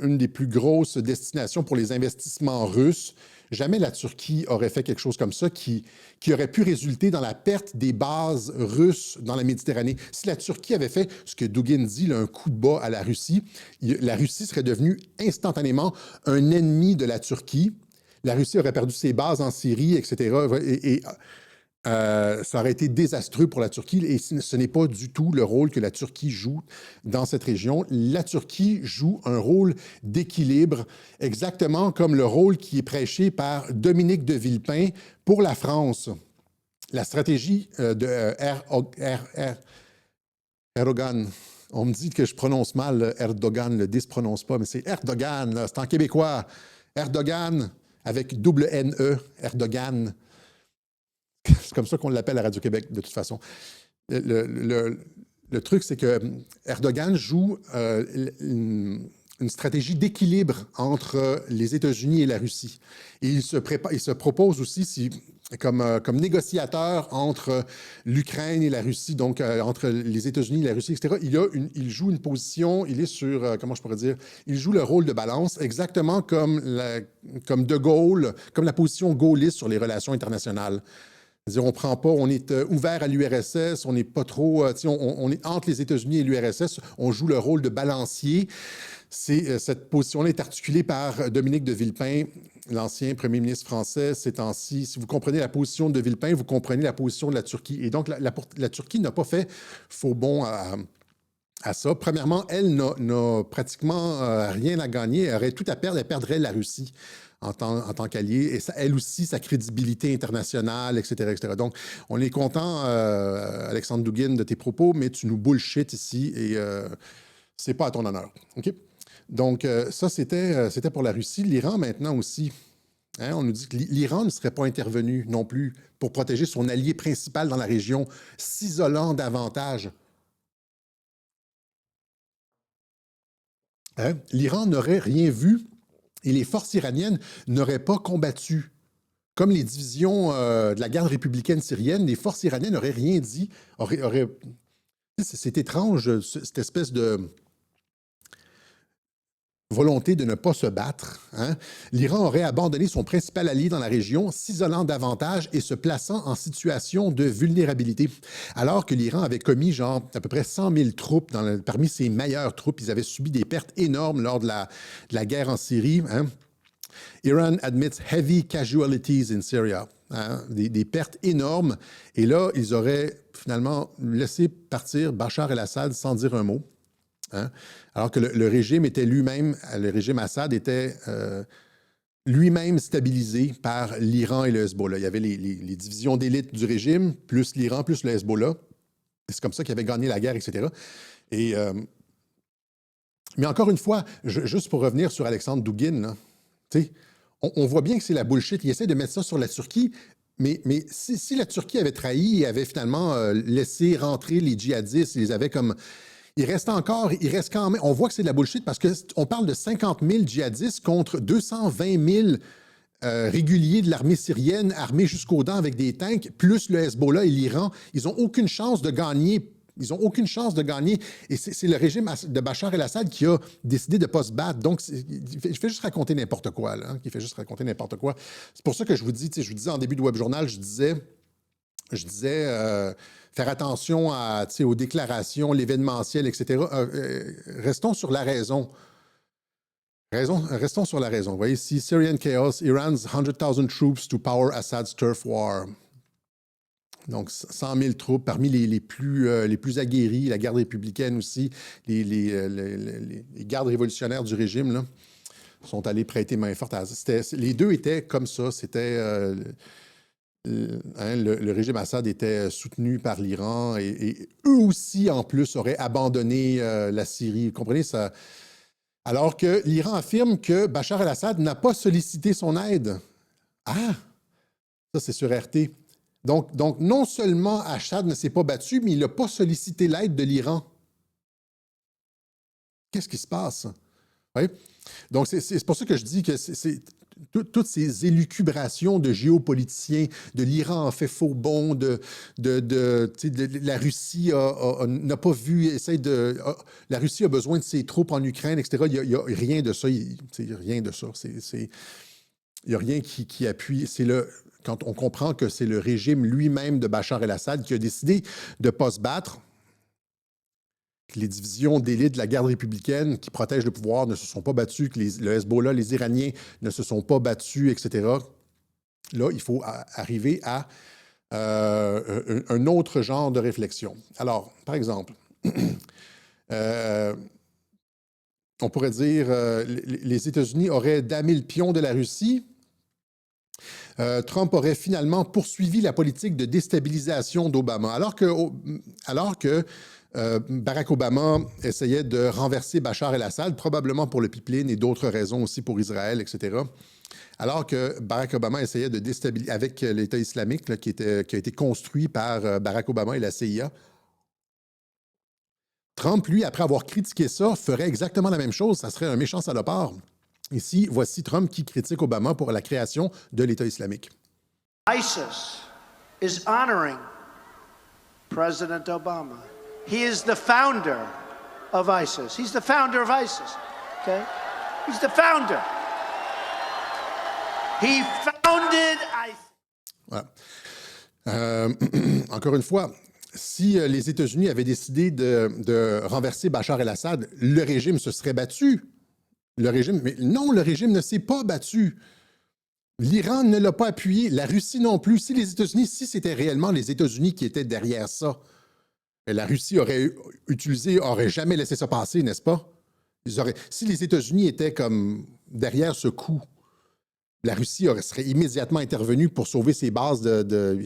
une des plus grosses destinations pour les investissements russes, jamais la Turquie aurait fait quelque chose comme ça qui aurait pu résulter dans la perte des bases russes dans la Méditerranée. Si la Turquie avait fait ce que Dugin dit, là, un coup de bas à la Russie serait devenue instantanément un ennemi de la Turquie. La Russie aurait perdu ses bases en Syrie, etc. Ça aurait été désastreux pour la Turquie et ce n'est pas du tout le rôle que la Turquie joue dans cette région. La Turquie joue un rôle d'équilibre, exactement comme le rôle qui est prêché par Dominique de Villepin pour la France. La stratégie de Erdogan. On me dit que je prononce mal Erdogan, le D se prononce pas, mais c'est Erdogan, c'est en québécois. Erdogan, avec double N-E, Erdogan. C'est comme ça qu'on l'appelle à Radio-Québec, de toute façon. Le truc, c'est que Erdogan joue une stratégie d'équilibre entre les États-Unis et la Russie. Et il se propose aussi comme négociateur entre l'Ukraine et la Russie, donc entre les États-Unis et la Russie, etc. Il joue une position, il est sur, comment je pourrais dire, il joue le rôle de balance, exactement comme De Gaulle, comme la position gaulliste sur les relations internationales. C'est-à-dire, on prend pas, on est ouvert à l'URSS, on n'est pas trop, on est entre les États-Unis et l'URSS, on joue le rôle de balancier. Cette position-là est articulée par Dominique de Villepin, l'ancien premier ministre français ces temps-ci. Si vous comprenez la position de Villepin, vous comprenez la position de la Turquie. Et donc, la Turquie n'a pas fait faux bond à ça. Premièrement, elle n'a pratiquement rien à gagner. Elle aurait tout à perdre. Elle perdrait la Russie en tant qu'alliée. Et ça, elle aussi, sa crédibilité internationale, etc., etc. Donc, on est content, Alexandre Dugin, de tes propos, mais tu nous bullshit ici et c'est pas à ton honneur. OK? Donc, ça, c'était pour la Russie. L'Iran, maintenant aussi. Hein, on nous dit que l'Iran ne serait pas intervenu non plus pour protéger son allié principal dans la région, s'isolant davantage. Hein? L'Iran n'aurait rien vu et les forces iraniennes n'auraient pas combattu. Comme les divisions de la garde républicaine syrienne, les forces iraniennes n'auraient rien dit. C'est étrange, cette espèce de volonté de ne pas se battre. Hein? L'Iran aurait abandonné son principal allié dans la région, s'isolant davantage et se plaçant en situation de vulnérabilité. Alors que l'Iran avait commis genre à peu près 100 000 troupes parmi ses meilleures troupes. Ils avaient subi des pertes énormes lors de la guerre en Syrie. Hein? Iran admits heavy casualties in Syria. Hein? Des pertes énormes. Et là, ils auraient finalement laissé partir Bachar el-Assad sans dire un mot. Hein? Alors que le régime était lui-même, le régime Assad était lui-même stabilisé par l'Iran et le Hezbollah. Il y avait les divisions d'élite du régime, plus l'Iran, plus le Hezbollah. C'est comme ça qu'ils avaient gagné la guerre, etc. Mais encore une fois, juste pour revenir sur Alexandre Dugin, là, on voit bien que c'est la bullshit. Il essaie de mettre ça sur la Turquie. Mais si la Turquie avait trahi et avait finalement laissé rentrer les djihadistes, ils les avait comme... Il reste quand même... On voit que c'est de la bullshit parce qu'on parle de 50 000 djihadistes contre 220 000 réguliers de l'armée syrienne armés jusqu'aux dents avec des tanks, plus le Hezbollah et l'Iran. Ils n'ont aucune chance de gagner. Ils n'ont aucune chance de gagner. Et c'est le régime de Bachar el-Assad qui a décidé de ne pas se battre. Donc, il fait juste raconter n'importe quoi. Là, hein, il fait juste raconter n'importe quoi. C'est pour ça que je vous disais en début de Web Journal, je disais faire attention aux déclarations, l'événementiel, etc. Restons sur la raison. Restons sur la raison. Vous voyez ici, Syrian Chaos, Iran's 100,000 troops to power Assad's turf war. Donc, 100 000 troupes parmi les plus aguerris, la garde républicaine aussi, les gardes révolutionnaires du régime, là, sont allés prêter main forte. Les deux étaient comme ça. C'était... le régime Assad était soutenu par l'Iran et eux aussi, en plus, auraient abandonné la Syrie. Vous comprenez ça? Alors que l'Iran affirme que Bachar el-Assad n'a pas sollicité son aide. Ah! Ça, c'est sur RT. Donc, non seulement Assad ne s'est pas battu, mais il n'a pas sollicité l'aide de l'Iran. Qu'est-ce qui se passe? Oui? Donc, c'est pour ça que je dis que toutes ces élucubrations de géopoliticiens, de l'Iran a fait faux bond, la Russie n'a pas vu, la Russie a besoin de ses troupes en Ukraine, etc. Il n'y a rien de ça. Il n'y a rien qui appuie. Quand on comprend que c'est le régime lui-même de Bachar el-Assad qui a décidé de ne pas se battre, que les divisions d'élite de la garde républicaine qui protègent le pouvoir ne se sont pas battues, que le Hezbollah, les Iraniens ne se sont pas battus, etc. Là, il faut arriver à un autre genre de réflexion. Alors, par exemple, on pourrait dire les États-Unis auraient damé le pion de la Russie. Trump aurait finalement poursuivi la politique de déstabilisation d'Obama, alors que Barack Obama essayait de renverser Bachar el-Assad, probablement pour le pipeline et d'autres raisons aussi pour Israël, etc. Alors que Barack Obama essayait de déstabiliser avec l'État islamique là, qui a été construit par Barack Obama et la CIA. Trump, lui, après avoir critiqué ça, ferait exactement la même chose. Ça serait un méchant salopard. Ici, voici Trump qui critique Obama pour la création de l'État islamique. ISIS is honoring President Obama. He is the founder of ISIS. He's the founder of ISIS. Okay? He's the founder. He founded ISIS. Voilà. Encore une fois, si les États-Unis avaient décidé de renverser Bachar el-Assad, le régime se serait battu. Mais non, le régime ne s'est pas battu. L'Iran ne l'a pas appuyé, la Russie non plus. Si c'était réellement les États-Unis qui étaient derrière ça, la Russie aurait jamais laissé ça passer, n'est-ce pas? Si les États-Unis étaient comme derrière ce coup, la Russie serait immédiatement intervenue pour sauver ses bases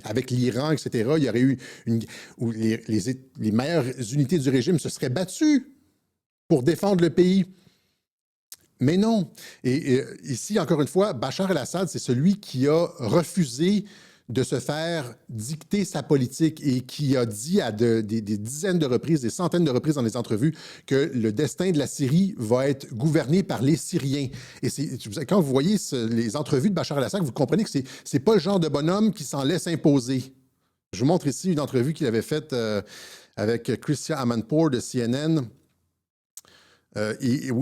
avec l'Iran, etc. Il y aurait eu les meilleures unités du régime se seraient battues pour défendre le pays. Mais non. Et ici, encore une fois, Bachar el-Assad, c'est celui qui a refusé de se faire dicter sa politique et qui a dit à des dizaines de reprises, des centaines de reprises dans les entrevues que le destin de la Syrie va être gouverné par les Syriens. Et quand vous voyez les entrevues de Bachar el-Assad, vous comprenez que c'est pas le genre de bonhomme qui s'en laisse imposer. Je vous montre ici une entrevue qu'il avait faite avec Christian Amanpour de CNN,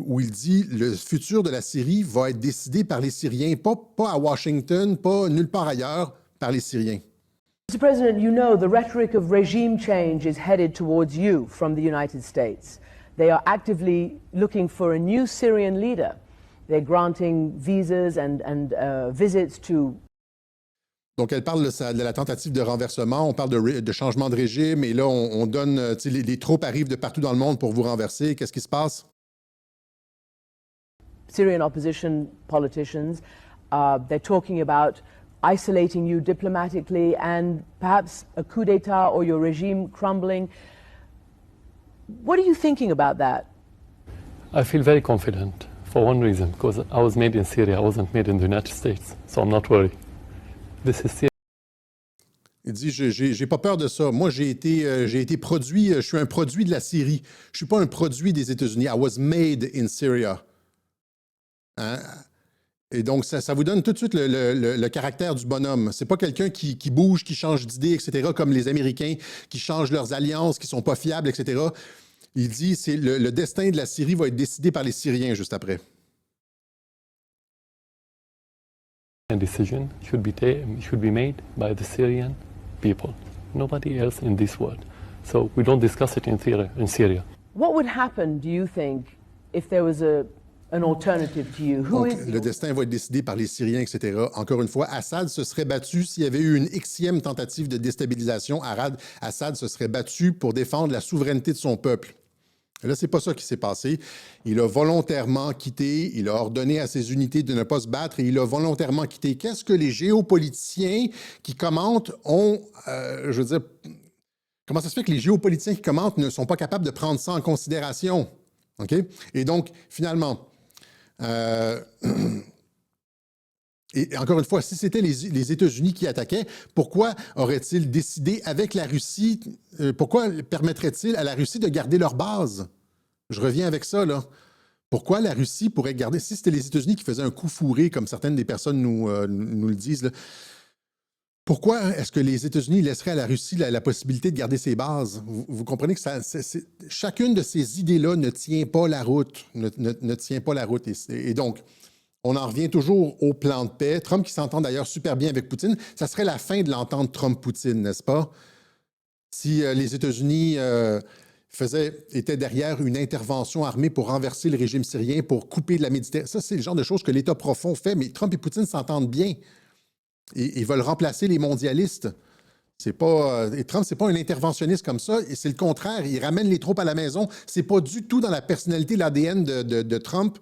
où il dit « Le futur de la Syrie va être décidé par les Syriens, pas à Washington, pas nulle part ailleurs, par les Syriens. » Mr. President, you know the rhetoric of regime change is headed towards you from the United States. They are actively looking for a new Syrian leader. They're granting visas and visits to... Donc, elle parle de la tentative de renversement, on parle de changement de régime, et là, on donne... Les troupes arrivent de partout dans le monde pour vous renverser. Qu'est-ce qui se passe? Syrian opposition politicians, they're talking about isolating you diplomatically and perhaps a coup d'etat or your regime crumbling. What are you thinking about that? I feel very confident for one reason, because I was made in Syria, I wasn't made in the United States, so I'm not worried. This is Syria. Il dit, j'ai pas peur de ça. Moi, j'ai été produit, je suis un produit de la Syrie. Je suis pas un produit des États-Unis. I was made in Syria. Hein? Et donc, ça vous donne tout de suite le caractère du bonhomme. C'est pas quelqu'un qui bouge, qui change d'idée, etc., comme les Américains, qui changent leurs alliances, qui sont pas fiables, etc. Il dit, c'est le destin de la Syrie va être décidé par les Syriens juste après. A decision should be made by the Syrian people, nobody else in this world. So we don't discuss it in Syria. What would happen, do you think, if there was an alternative to you? Donc, le destin va être décidé par les Syriens, etc. Encore une fois, Assad se serait battu s'il y avait eu une Xème tentative de déstabilisation. Assad se serait battu pour défendre la souveraineté de son peuple. Et là, c'est pas ça qui s'est passé. Il a volontairement quitté, il a ordonné à ses unités de ne pas se battre et il a volontairement quitté. Qu'est-ce que les géopoliticiens qui commentent ont, je veux dire, comment ça se fait que les géopoliticiens qui commentent ne sont pas capables de prendre ça en considération? OK? Et donc, finalement, et encore une fois, si c'était les États-Unis qui attaquaient, pourquoi aurait-il décidé avec la Russie, pourquoi permettrait-il à la Russie de garder leur base? Je reviens avec ça, là. Pourquoi la Russie pourrait garder, si c'était les États-Unis qui faisaient un coup fourré, comme certaines des personnes nous le disent, là, pourquoi est-ce que les États-Unis laisseraient à la Russie la possibilité de garder ses bases? Vous comprenez que chacune de ces idées-là ne tient pas la route, ne tient pas la route. Et donc, on en revient toujours au plan de paix. Trump qui s'entend d'ailleurs super bien avec Poutine, ça serait la fin de l'entente Trump-Poutine, n'est-ce pas? Si les États-Unis étaient derrière une intervention armée pour renverser le régime syrien, pour couper de la Méditerranée, ça, c'est le genre de choses que l'État profond fait, mais Trump et Poutine s'entendent bien. Et ils veulent remplacer les mondialistes. Et Trump, c'est pas un interventionniste comme ça, et c'est le contraire. Il ramène les troupes à la maison. C'est pas du tout dans la personnalité, l'ADN de Trump,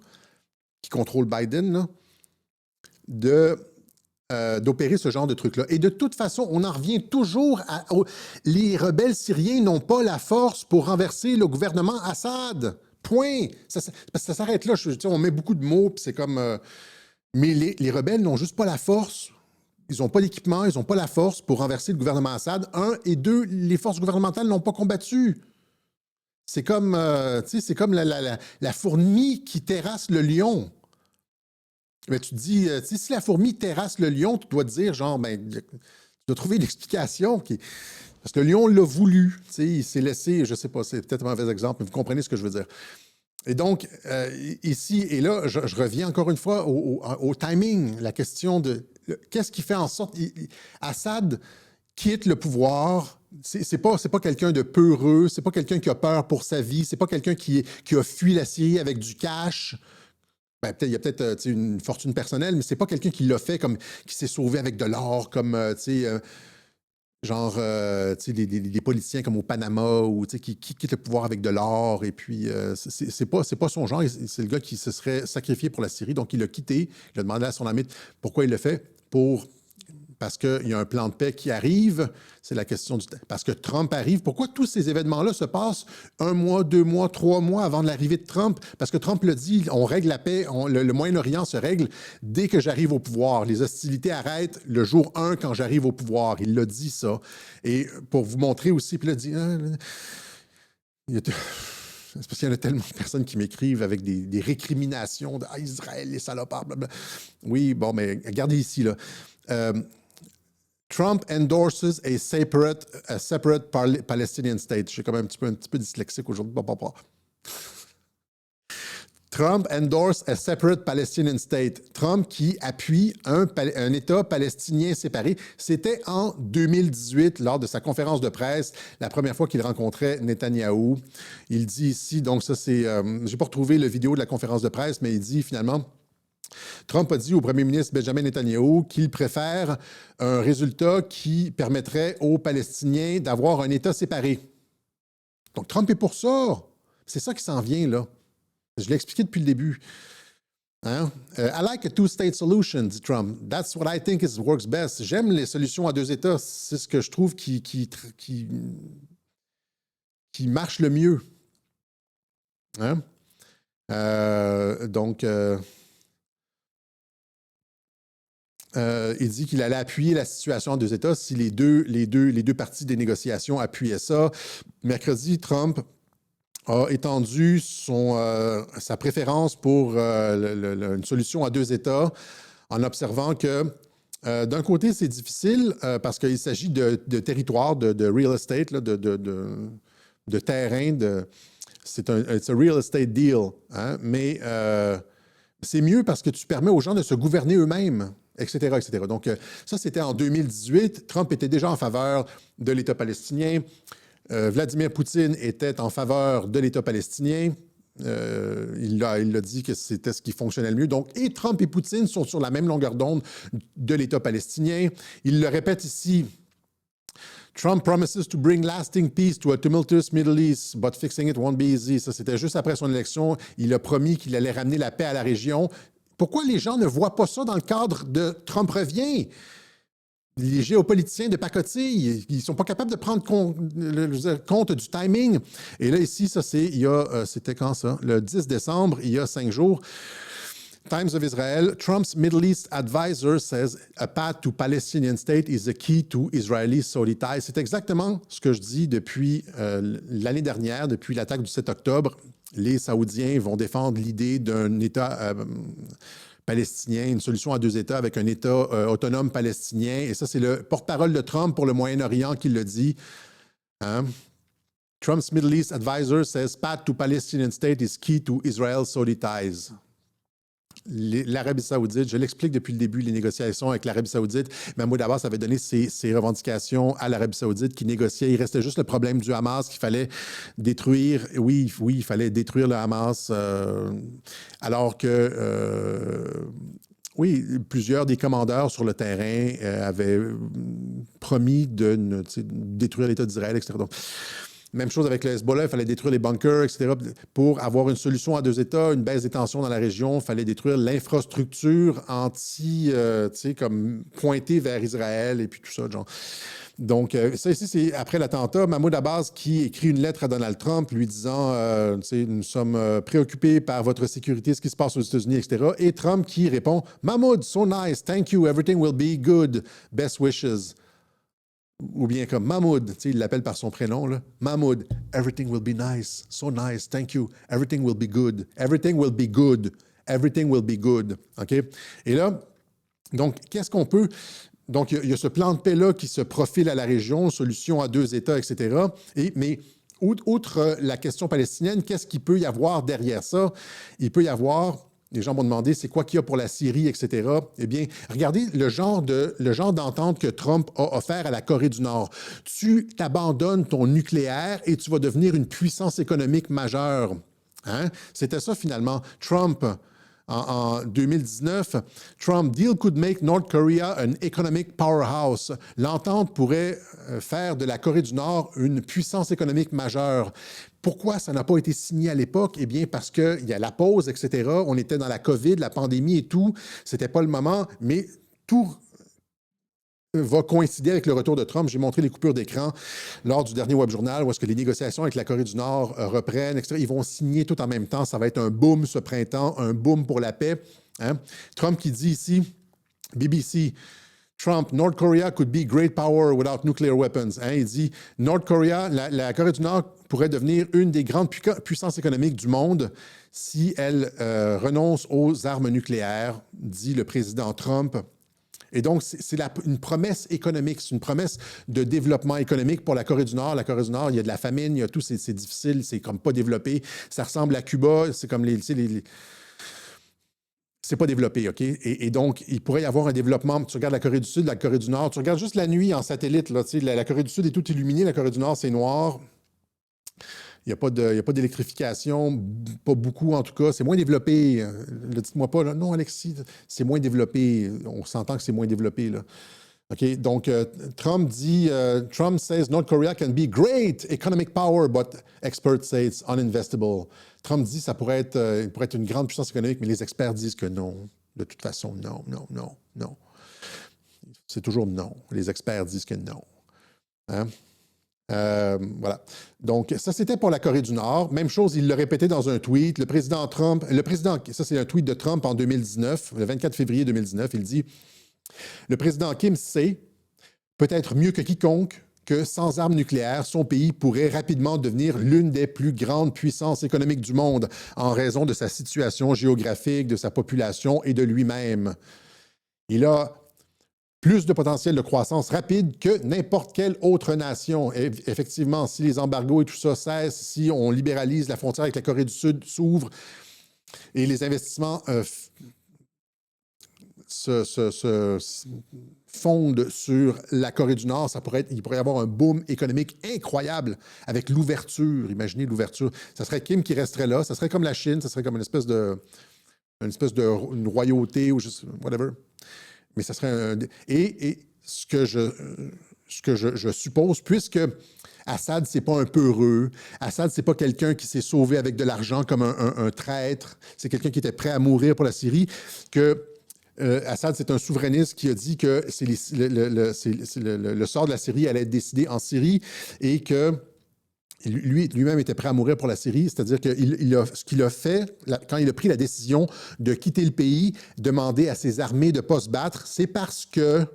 qui contrôle Biden, là, d'opérer ce genre de truc-là. Et de toute façon, on en revient toujours les rebelles syriens n'ont pas la force pour renverser le gouvernement Assad. Point. Parce que ça s'arrête là. On met beaucoup de mots, puis c'est comme... mais les rebelles n'ont juste pas la force. Ils n'ont pas l'équipement, ils n'ont pas la force pour renverser le gouvernement Assad. Un, et deux, les forces gouvernementales n'ont pas combattu. C'est comme, la fourmi qui terrasse le lion. Mais tu te dis, si la fourmi terrasse le lion, tu dois te dire, genre, tu dois trouver une explication. Parce que le lion l'a voulu. Il s'est laissé, je ne sais pas, c'est peut-être un mauvais exemple, mais vous comprenez ce que je veux dire. Et donc, ici et là, je reviens encore une fois au timing, la question de qu'est-ce qui fait en sorte Assad quitte le pouvoir. C'est pas quelqu'un de peureux, c'est pas quelqu'un qui a peur pour sa vie, c'est pas quelqu'un qui a fui la Syrie avec du cash. Il y a peut-être une fortune personnelle, mais c'est pas quelqu'un qui l'a fait comme qui s'est sauvé avec de l'or, comme les politiciens comme au Panama ou qui quittent le pouvoir avec de l'or. Et puis, c'est pas son genre. C'est le gars qui se serait sacrifié pour la Syrie. Donc, il l'a quitté. Il a demandé à son ami pourquoi il le fait. Parce qu'il y a un plan de paix qui arrive. C'est la question du temps. Parce que Trump arrive. Pourquoi tous ces événements-là se passent 1 mois, 2 mois, 3 mois avant l'arrivée de Trump? Parce que Trump le dit, on règle la paix, le Moyen-Orient se règle dès que j'arrive au pouvoir. Les hostilités arrêtent le jour 1 quand j'arrive au pouvoir. Il l'a dit, ça. Et pour vous montrer aussi, puis il a dit... c'est parce qu'il y en a tellement de personnes qui m'écrivent avec des récriminations de Israël, les salopards, blablabla. Oui, bon, mais regardez ici, là. Trump endorses a separate Palestinian state. Je suis quand même un petit peu dyslexique aujourd'hui. Trump endorse a separate Palestinian state. Trump qui appuie un État palestinien séparé. C'était en 2018, lors de sa conférence de presse, la première fois qu'il rencontrait Netanyahou. Il dit ici, donc ça c'est... j'ai pas retrouvé le vidéo de la conférence de presse, mais il dit finalement... Trump a dit au premier ministre Benjamin Netanyahou qu'il préfère un résultat qui permettrait aux Palestiniens d'avoir un État séparé. Donc, Trump est pour ça. C'est ça qui s'en vient, là. Je l'ai expliqué depuis le début. Hein? I like a two-state solution, dit Trump. That's what I think works best. J'aime les solutions à 2 États. C'est ce que je trouve qui marche le mieux. Hein? Donc... il dit qu'il allait appuyer la situation en deux États si les deux parties des négociations appuyaient ça. Mercredi, Trump a étendu sa préférence pour une solution à deux États en observant que d'un côté, c'est difficile parce qu'il s'agit de territoire, de real estate, là, de terrain. C'est un real estate deal. Hein? Mais c'est mieux parce que tu permets aux gens de se gouverner eux-mêmes, etc., etc. Donc, ça, c'était en 2018. Trump était déjà en faveur de l'État palestinien. Vladimir Poutine était en faveur de l'État palestinien. Il a dit que c'était ce qui fonctionnait le mieux. Donc, et Trump et Poutine sont sur la même longueur d'onde de l'État palestinien. Il le répète ici. Trump promises to bring lasting peace to a tumultuous Middle East, but fixing it won't be easy. Ça, c'était juste après son élection. Il a promis qu'il allait ramener la paix à la région. Pourquoi les gens ne voient pas ça dans le cadre de Trump revient? Les géopoliticiens de pacotille, ils ne sont pas capables de prendre compte du timing. Et là, ici, ça, c'était quand ça? Le 10 décembre, il y a 5 jours. Times of Israel, Trump's Middle East advisor says a path to Palestinian state is the key to Israeli Saudi ties. C'est exactement ce que je dis depuis l'année dernière, depuis l'attaque du 7 octobre. Les Saoudiens vont défendre l'idée d'un État palestinien, une solution à deux États avec un État autonome palestinien. Et ça, c'est le porte-parole de Trump pour le Moyen-Orient qui le dit. Hein? Trump's Middle East advisor says path to Palestinian state is key to Israel-Saudi ties. L'Arabie saoudite, je l'explique depuis le début, les négociations avec l'Arabie saoudite, Mahmoud Abbas avait donné ses revendications à l'Arabie saoudite qui négociait. Il restait juste le problème du Hamas qu'il fallait détruire. Oui, il fallait détruire le Hamas, alors que... oui, plusieurs des commandeurs sur le terrain avaient promis de détruire l'État d'Israël, etc. Donc, même chose avec le Hezbollah, il fallait détruire les bunkers, etc. Pour avoir une solution à deux États, une baisse des tensions dans la région, il fallait détruire l'infrastructure comme pointée vers Israël et puis tout ça, genre. Donc, ça ici, c'est après l'attentat, Mahmoud Abbas qui écrit une lettre à Donald Trump lui disant nous sommes préoccupés par votre sécurité, ce qui se passe aux États-Unis, etc. Et Trump qui répond Mahmoud, so nice, thank you, everything will be good, best wishes. Ou bien comme Mahmoud, il l'appelle par son prénom, là. Mahmoud, everything will be nice, so nice, thank you, everything will be good, everything will be good, everything will be good. OK? Et là, donc, qu'est-ce qu'on peut... Donc, il y a ce plan de paix-là qui se profile à la région, solution à deux États, etc. Mais outre la question palestinienne, qu'est-ce qu'il peut y avoir derrière ça? Il peut y avoir... Les gens m'ont demandé c'est quoi qu'il y a pour la Syrie, etc. Eh bien, regardez le genre d'entente que Trump a offert à la Corée du Nord. Tu t'abandonnes ton nucléaire et tu vas devenir une puissance économique majeure. Hein? C'était ça finalement. Trump, en 2019, Trump deal could make North Korea an economic powerhouse. L'entente pourrait faire de la Corée du Nord une puissance économique majeure. Pourquoi ça n'a pas été signé à l'époque? Eh bien, parce qu'il y a la pause, etc. On était dans la COVID, la pandémie et tout. C'était pas le moment, mais tout va coïncider avec le retour de Trump. J'ai montré les coupures d'écran lors du dernier Web Journal où est-ce que les négociations avec la Corée du Nord reprennent, etc. Ils vont signer tout en même temps. Ça va être un boom ce printemps, un boom pour la paix. Hein? Trump qui dit ici, BBC, Trump, North Korea could be great power without nuclear weapons. Hein? Il dit, North Korea, la Corée du Nord pourrait devenir une des grandes puissances économiques du monde si elle renonce aux armes nucléaires, dit le président Trump. Et donc, c'est une promesse économique, c'est une promesse de développement économique pour la Corée du Nord. La Corée du Nord, il y a de la famine, il y a tout, c'est difficile, c'est comme pas développé. Ça ressemble à Cuba, c'est comme c'est pas développé, OK? Et donc, il pourrait y avoir un développement. Tu regardes la Corée du Sud, la Corée du Nord, tu regardes juste la nuit en satellite, là, la Corée du Sud est toute illuminée, la Corée du Nord, c'est noir. Il n'y a pas d'électrification, pas beaucoup en tout cas. C'est moins développé. Ne dites-moi pas, là. Non, Alexis, c'est moins développé. On s'entend que c'est moins développé, là. OK? Donc, Trump dit, Trump says North Korea can be great economic power, but experts say it's uninvestable. Trump dit ça pourrait être une grande puissance économique, mais les experts disent que non. De toute façon, non. C'est toujours non. Les experts disent que non. Hein? Voilà. Donc, ça, c'était pour la Corée du Nord. Même chose, il l'a répété dans un tweet. Le président, ça, c'est un tweet de Trump en 2019, le 24 février 2019. Il dit Le président Kim sait, peut-être mieux que quiconque, que sans armes nucléaires, son pays pourrait rapidement devenir l'une des plus grandes puissances économiques du monde en raison de sa situation géographique, de sa population et de lui-même. Il a plus de potentiel de croissance rapide que n'importe quelle autre nation. Et effectivement, si les embargos et tout ça cessent, si on libéralise la frontière avec la Corée du Sud, s'ouvre et les investissements se fondent sur la Corée du Nord, il pourrait y avoir un boom économique incroyable avec l'ouverture. Imaginez l'ouverture. Ça serait Kim qui resterait là. Ça serait comme la Chine. Ça serait comme une espèce de une royauté ou juste whatever. Mais ça serait et ce que je suppose, puisque Assad, c'est pas un peureux. Assad, c'est pas quelqu'un qui s'est sauvé avec de l'argent comme un traître. C'est quelqu'un qui était prêt à mourir pour la Syrie. Que Assad, c'est un souverainiste qui a dit que le sort de la Syrie allait être décidé en Syrie et que lui-même était prêt à mourir pour la Syrie. C'est-à-dire que ce qu'il a fait, quand il a pris la décision de quitter le pays, demander à ses armées de ne pas se battre, c'est parce qu'il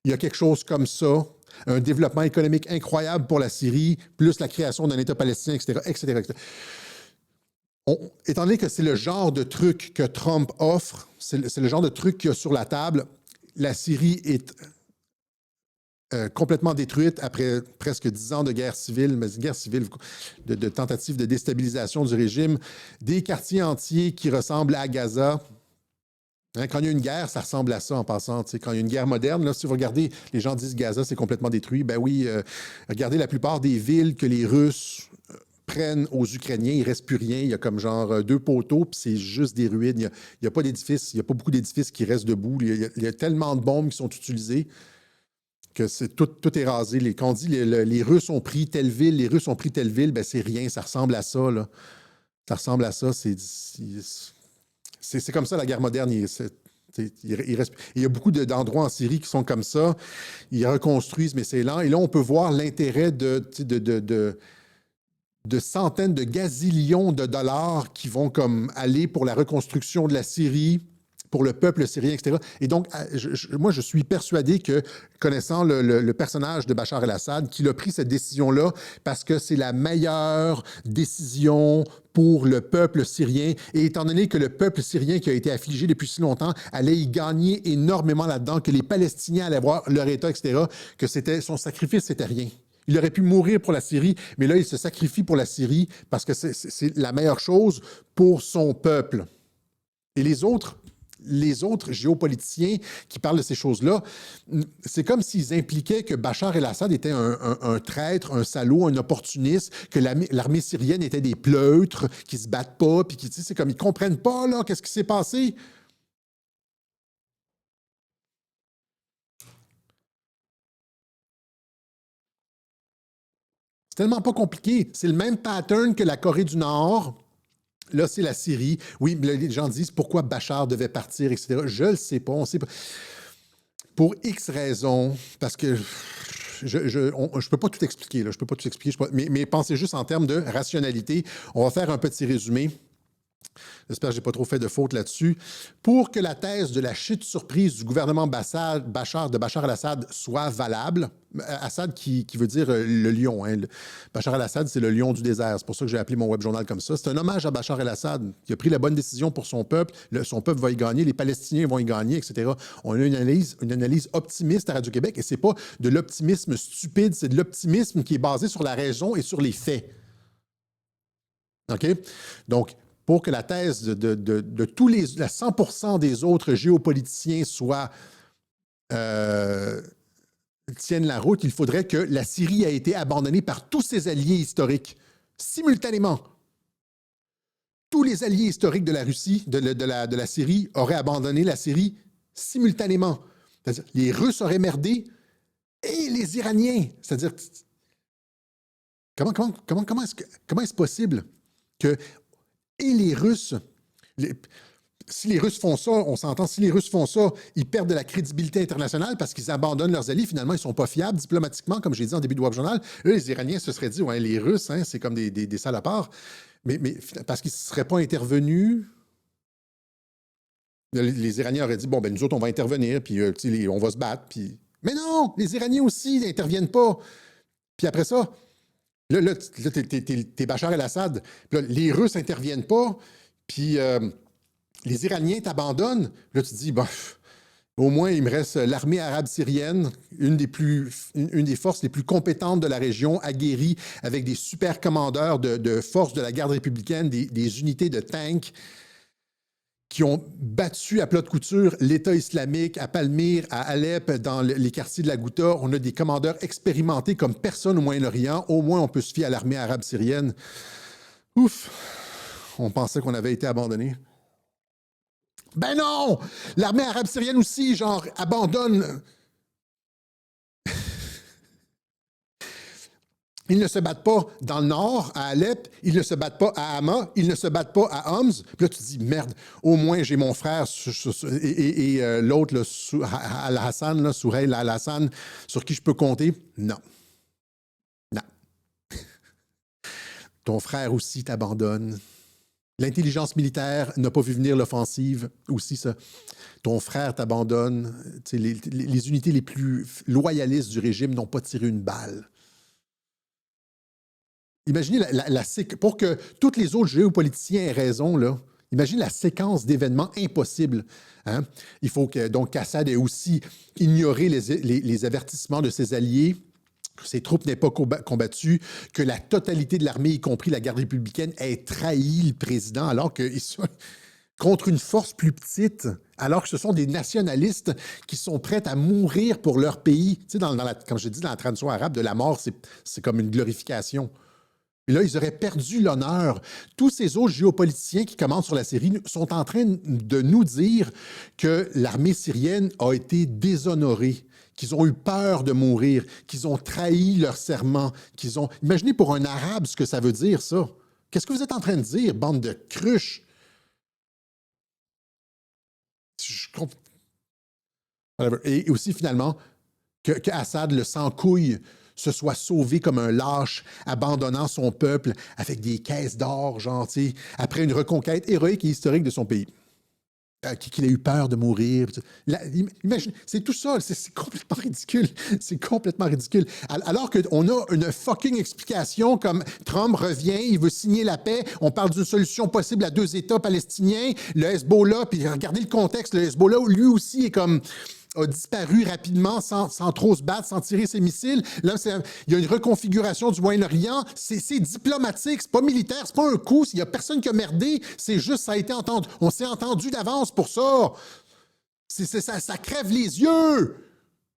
y a quelque chose comme ça, un développement économique incroyable pour la Syrie, plus la création d'un État palestinien, etc., etc., etc. Étant donné que c'est le genre de truc que Trump offre, c'est le genre de truc qu'il y a sur la table, la Syrie est complètement détruite après presque 10 ans de guerre civile, mais guerre civile, de tentative de déstabilisation du régime, des quartiers entiers qui ressemblent à Gaza. Hein, quand il y a une guerre, ça ressemble à ça en passant. Quand il y a une guerre moderne, là, si vous regardez, les gens disent Gaza, c'est complètement détruit. Ben oui, regardez la plupart des villes que les Russes prennent aux Ukrainiens, il ne reste plus rien. Il y a comme genre 2 poteaux, puis c'est juste des ruines. Il n'y a pas d'édifices, il n'y a pas beaucoup d'édifices qui restent debout. Il y a tellement de bombes qui sont utilisées que tout est rasé. Quand on dit les Russes ont pris telle ville, les Russes ont pris telle ville, ben c'est rien, ça ressemble à ça. Là. Ça ressemble à ça. C'est comme ça la guerre moderne. Il y a beaucoup d'endroits en Syrie qui sont comme ça. Ils reconstruisent, mais c'est lent. Et là, on peut voir l'intérêt de centaines de gazillions de dollars qui vont comme aller pour la reconstruction de la Syrie, pour le peuple syrien, etc. Et donc, moi, je suis persuadé que, connaissant le personnage de Bachar el-Assad, qu'il a pris cette décision-là parce que c'est la meilleure décision pour le peuple syrien. Et étant donné que le peuple syrien qui a été affligé depuis si longtemps allait y gagner énormément là-dedans, que les Palestiniens allaient avoir leur État, etc., que son sacrifice, c'était rien. Il aurait pu mourir pour la Syrie, mais là, il se sacrifie pour la Syrie parce que c'est la meilleure chose pour son peuple. Et les autres géopoliticiens qui parlent de ces choses-là, c'est comme s'ils impliquaient que Bachar el-Assad était un traître, un salaud, un opportuniste, que l'armée syrienne était des pleutres qui se battent pas, puis qui, c'est comme ils comprennent pas, là, qu'est-ce qui s'est passé. C'est tellement pas compliqué. C'est le même pattern que la Corée du Nord. Là, c'est la Syrie. Oui, les gens disent pourquoi Bachar devait partir, etc. Je ne le sais pas. On sait pas. Pour X raisons, parce que je ne peux pas tout expliquer. Là, je peux pas tout expliquer. Mais pensez juste en termes de rationalité. On va faire un petit résumé. J'espère que je n'ai pas trop fait de fautes là-dessus. Pour que la thèse de la chute surprise du gouvernement Bachar el-Assad soit valable, Assad qui veut dire le lion. Hein. Bachar el-Assad, c'est le lion du désert. C'est pour ça que j'ai appelé mon web journal comme ça. C'est un hommage à Bachar el-Assad qui a pris la bonne décision pour son peuple. Son peuple va y gagner, les Palestiniens vont y gagner, etc. On a une analyse optimiste à Radio-Québec et ce n'est pas de l'optimisme stupide, c'est de l'optimisme qui est basé sur la raison et sur les faits. OK? Donc, pour que la thèse de tous les 100% des autres géopoliticiens tienne la route, il faudrait que la Syrie ait été abandonnée par tous ses alliés historiques, simultanément. Tous les alliés historiques de la Russie, de la Syrie, auraient abandonné la Syrie simultanément. C'est-à-dire, les Russes auraient merdé et les Iraniens. C'est-à-dire, comment est-ce possible que et les Russes, si les Russes font ça, on s'entend, si les Russes font ça, ils perdent de la crédibilité internationale parce qu'ils abandonnent leurs alliés. Finalement, ils ne sont pas fiables diplomatiquement, comme j'ai dit en début de Web Journal. Eux, les Iraniens se seraient dit, ouais, les Russes, hein, c'est comme des salopards. Mais parce qu'ils ne seraient pas intervenus. Les Iraniens auraient dit, bon, ben nous autres, on va intervenir, puis on va se battre. Puis... Mais non, les Iraniens aussi n'interviennent pas. Puis après ça, là t'es Bachar el-Assad. Puis là, les Russes n'interviennent pas, puis les Iraniens t'abandonnent. Là, tu te dis, bon, au moins, il me reste l'armée arabe syrienne, une des forces les plus compétentes de la région, aguerrie avec des super commandeurs de forces de la garde républicaine, des unités de tanks qui ont battu à plat de couture l'État islamique à Palmyre, à Alep, dans les quartiers de la Ghouta. On a des commandeurs expérimentés comme personne au Moyen-Orient. Au moins, on peut se fier à l'armée arabe syrienne. Ouf! On pensait qu'on avait été abandonné. Ben non! L'armée arabe syrienne aussi, genre, abandonne. Ils ne se battent pas dans le nord, à Alep, ils ne se battent pas à Hama, ils ne se battent pas à Homs. Puis là, tu te dis, merde, au moins j'ai mon frère et l'autre, Al-Hassan, Souheil Al-Hassan, sur qui je peux compter. Non. Non. Ton frère aussi t'abandonne. L'intelligence militaire n'a pas vu venir l'offensive, aussi ça. Ton frère t'abandonne. Les unités les plus loyalistes du régime n'ont pas tiré une balle. Imaginez pour que tous les autres géopoliticiens aient raison, là. Imaginez la séquence d'événements impossibles. Hein? Il faut que donc Assad ait aussi ignoré les avertissements de ses alliés, que ses troupes n'aient pas combattu, que la totalité de l'armée, y compris la garde républicaine, ait trahi le président alors qu'ils sont contre une force plus petite, alors que ce sont des nationalistes qui sont prêts à mourir pour leur pays. Tu sais, comme je dis, dans la tradition arabe, de la mort, c'est comme une glorification. Et là, ils auraient perdu l'honneur. Tous ces autres géopoliticiens qui commentent sur la série sont en train de nous dire que l'armée syrienne a été déshonorée, qu'ils ont eu peur de mourir, qu'ils ont trahi leur serment, qu'ils ont... Imaginez pour un Arabe ce que ça veut dire, ça. Qu'est-ce que vous êtes en train de dire, bande de cruches? Et aussi, finalement, que Assad, le sans-couille, se soit sauvé comme un lâche, abandonnant son peuple avec des caisses d'or, genre, tu sais, après une reconquête héroïque et historique de son pays. Qu'il ait eu peur de mourir. Imagine, c'est tout ça, c'est complètement ridicule. C'est complètement ridicule. Alors qu'on a une fucking explication comme Trump revient, il veut signer la paix, on parle d'une solution possible à 2 États palestiniens, le Hezbollah, puis regardez le contexte, le Hezbollah, lui aussi, est comme... a disparu rapidement sans trop se battre, sans tirer ses missiles. Là, il y a une reconfiguration du Moyen-Orient. C'est diplomatique, c'est pas militaire, c'est pas un coup. Il y a personne qui a merdé. C'est juste, ça a été entendu. On s'est entendu d'avance pour ça. Ça crève les yeux.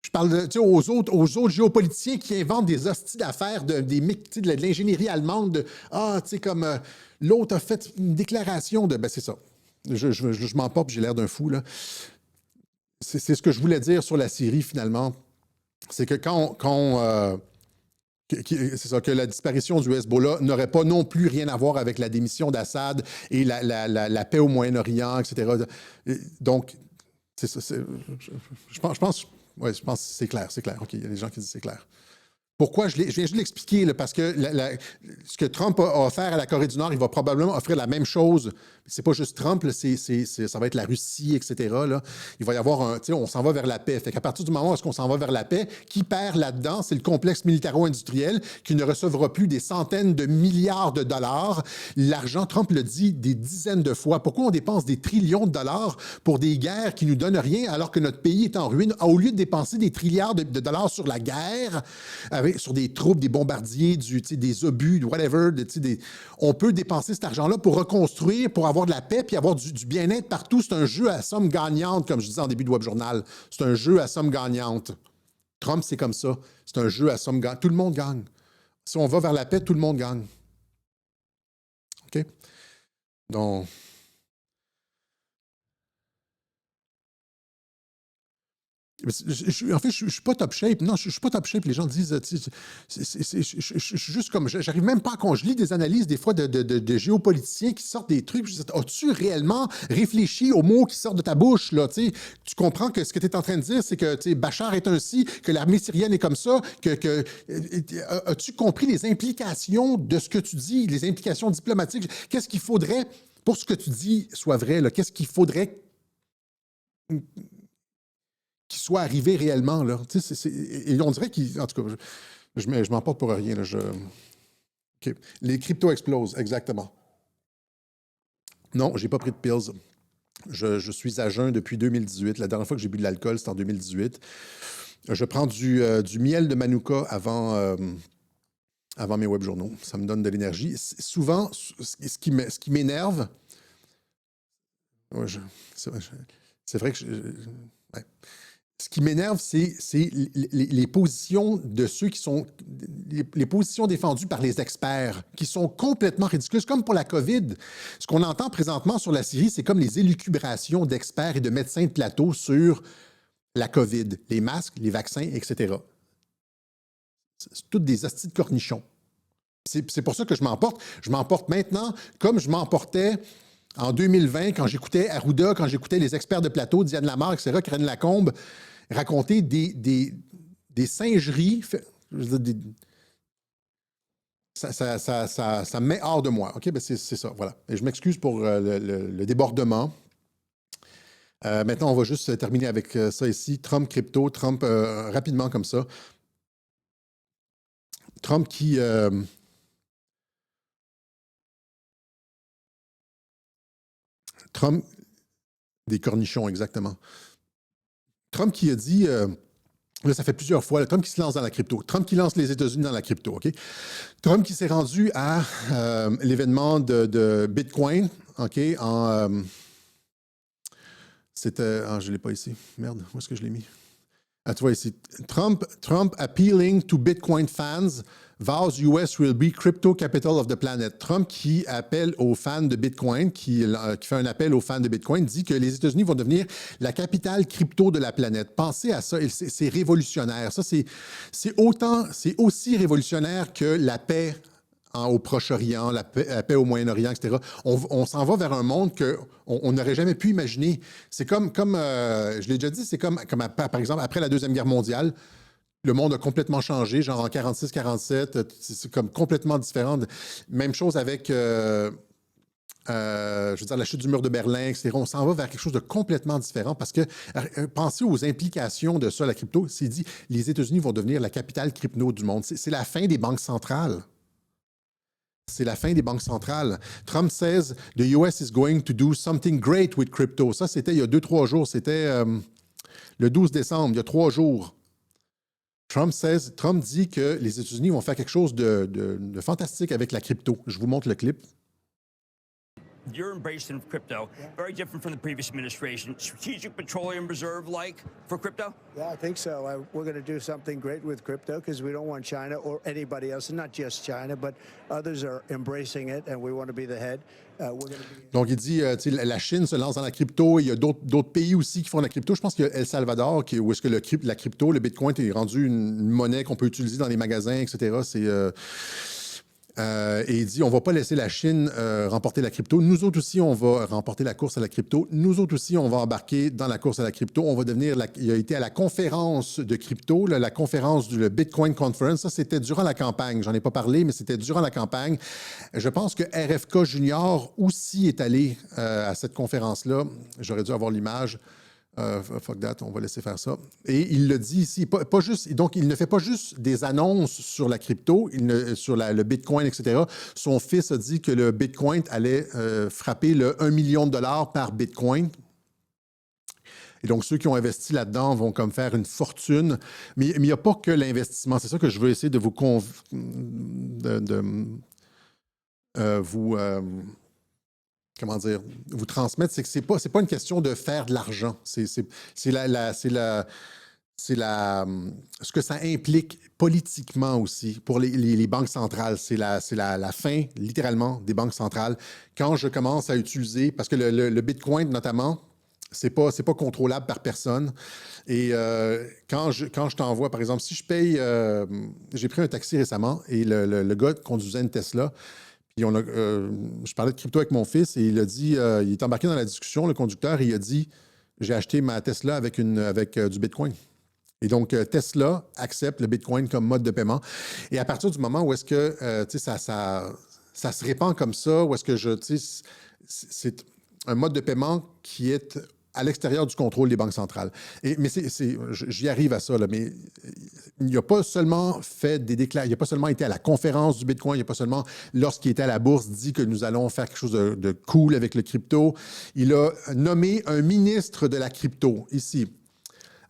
Je parle aux autres géopoliticiens qui inventent des hosties d'affaires, de l'ingénierie allemande. Comme l'autre a fait une déclaration de... Ben, c'est ça. Je m'en porte, j'ai l'air d'un fou, là. C'est ce que je voulais dire sur la Syrie, finalement. C'est que c'est ça, que la disparition du Hezbollah n'aurait pas non plus rien à voir avec la démission d'Assad et la paix au Moyen-Orient, etc. Donc, c'est ça. Je pense que c'est clair. OK, il y a des gens qui disent c'est clair. Pourquoi? Je viens juste de l'expliquer, là, parce que ce que Trump a offert à la Corée du Nord, il va probablement offrir la même chose. C'est pas juste Trump, là, ça va être la Russie, etc. Là. Il va y avoir on s'en va vers la paix. Fait qu'à partir du moment où on s'en va vers la paix, qui perd là-dedans? C'est le complexe militaro-industriel qui ne recevra plus des centaines de milliards de dollars. L'argent, Trump le dit des dizaines de fois. Pourquoi on dépense des trillions de dollars pour des guerres qui nous donnent rien alors que notre pays est en ruine? Au lieu de dépenser des trilliards de dollars sur la guerre, sur des troupes, des bombardiers, des obus, whatever, on peut dépenser cet argent-là pour reconstruire, pour avoir de la paix, puis avoir du bien-être partout. C'est un jeu à somme gagnante, comme je disais en début de Web Journal. C'est un jeu à somme gagnante. Trump, c'est comme ça. C'est un jeu à somme gagnante. Tout le monde gagne. Si on va vers la paix, tout le monde gagne. OK? Donc... En fait, je ne suis pas top shape. Non, je ne suis pas top shape. Les gens disent... Je suis juste comme... J'arrive même pas quand je lis des analyses, des fois, de géopoliticiens qui sortent des trucs. Je dis, as-tu réellement réfléchi aux mots qui sortent de ta bouche? Là, tu comprends que ce que tu es en train de dire, c'est que Bachar est ainsi, que l'armée syrienne est comme ça, as-tu compris les implications de ce que tu dis, les implications diplomatiques? Qu'est-ce qu'il faudrait, pour ce que tu dis soit vrai, là, qu'est-ce qu'il faudrait qui soit arrivé réellement. Là. Et on dirait en tout cas, je m'emporte pour rien. Là, OK. Les cryptos explosent, exactement. Non, je n'ai pas pris de pills. Je suis à jeun depuis 2018. La dernière fois que j'ai bu de l'alcool, c'était en 2018. Je prends du miel de Manuka avant mes webjournaux. Ça me donne de l'énergie. Souvent, ce qui m'énerve, ouais, c'est vrai que ouais. Ce qui m'énerve, c'est les positions de ceux qui sont... Les positions défendues par les experts, qui sont complètement ridicules. Comme pour la COVID. Ce qu'on entend présentement sur la Syrie, c'est comme les élucubrations d'experts et de médecins de plateau sur la COVID, les masques, les vaccins, etc. C'est toutes des hosties de cornichons. C'est pour ça que je m'emporte. Je m'emporte maintenant comme je m'emportais en 2020 quand j'écoutais Arruda, quand j'écoutais les experts de plateau, Diane Lamarre, etc., Karine Lacombe, raconter des singeries. Ça me met hors de moi. OK? Ben c'est ça, voilà. Et je m'excuse pour le débordement. Maintenant, on va juste terminer avec ça ici. Trump crypto, Trump rapidement comme ça. Trump qui... Trump, des cornichons, exactement. Trump qui a dit, là, ça fait plusieurs fois, là, Trump qui se lance dans la crypto, Trump qui lance les États-Unis dans la crypto, OK? Trump qui s'est rendu à l'événement de Bitcoin, OK? C'était, je ne l'ai pas ici, merde, où est-ce que je l'ai mis? Ah, tu vois ici, Trump appealing to Bitcoin fans, vows US will be crypto capital of the planet. Trump qui appelle aux fans de Bitcoin, qui fait un appel aux fans de Bitcoin, dit que les États-Unis vont devenir la capitale crypto de la planète. Pensez à ça, c'est révolutionnaire. Ça, c'est aussi révolutionnaire que la paix au Proche-Orient, la paix au Moyen-Orient, etc. On s'en va vers un monde qu'on n'aurait jamais pu imaginer. C'est comme je l'ai déjà dit, c'est comme par exemple, après la Deuxième Guerre mondiale, le monde a complètement changé, genre en 46-47, c'est comme complètement différent. Même chose avec, je veux dire, la chute du mur de Berlin, etc. On s'en va vers quelque chose de complètement différent parce que pensez aux implications de ça, la crypto. C'est dit, les États-Unis vont devenir la capitale crypto du monde. C'est la fin des banques centrales. C'est la fin des banques centrales. Trump says the US is going to do something great with crypto. Ça, c'était il y a 2-3 jours. C'était le 12 décembre, il y a 3 jours. Trump dit que les États-Unis vont faire quelque chose de fantastique avec la crypto. Je vous montre le clip. You're embracing crypto, very different from the previous administration. Strategic Petroleum Reserve like for crypto? Yeah, I think so. We're going to do something great with crypto because we don't want China or anybody else, and not just China, but others are embracing it, and we want to be the head. Donc, il dit, la Chine se lance dans la crypto. Il y a d'autres pays aussi qui font la crypto. Je pense qu'il y a El Salvador, où est-ce que la crypto, le Bitcoin, est rendu une monnaie qu'on peut utiliser dans les magasins, etc. Et il dit, on ne va pas laisser la Chine remporter la crypto. Nous autres aussi, on va remporter la course à la crypto. Nous autres aussi, on va embarquer dans la course à la crypto. On va devenir... il a été à la conférence de crypto, la conférence du Bitcoin Conference. Ça, c'était durant la campagne. J'en ai pas parlé, mais c'était durant la campagne. Je pense que RFK Junior aussi est allé à cette conférence-là. J'aurais dû avoir l'image. Fuck that, on va laisser faire ça. Et il le dit ici, pas juste, donc il ne fait pas juste des annonces sur la crypto, sur le Bitcoin, etc. Son fils a dit que le Bitcoin allait frapper le 1 million de dollars par Bitcoin. Et donc, ceux qui ont investi là-dedans vont comme faire une fortune. Mais il n'y a pas que l'investissement. C'est ça que je veux essayer de vous vous transmettre, c'est que c'est pas une question de faire de l'argent. C'est ce que ça implique politiquement aussi pour les banques centrales. C'est la fin, littéralement, des banques centrales. Quand je commence à utiliser, parce que le Bitcoin, notamment, c'est pas contrôlable par personne. Et quand je t'envoie, par exemple, si je paye... j'ai pris un taxi récemment et le gars conduisait une Tesla. Puis je parlais de crypto avec mon fils et il a dit, il est embarqué dans la discussion, le conducteur, et il a dit, j'ai acheté ma Tesla avec du Bitcoin. Et donc, Tesla accepte le Bitcoin comme mode de paiement. Et à partir du moment où est-ce que ça se répand comme ça, où est-ce que c'est un mode de paiement qui est à l'extérieur du contrôle des banques centrales. Mais j'y arrive à ça, là, mais il n'a pas seulement fait des déclarations, il n'a pas seulement été à la conférence du Bitcoin, il n'a pas seulement, lorsqu'il était à la bourse, dit que nous allons faire quelque chose de cool avec le crypto. Il a nommé un ministre de la crypto, ici.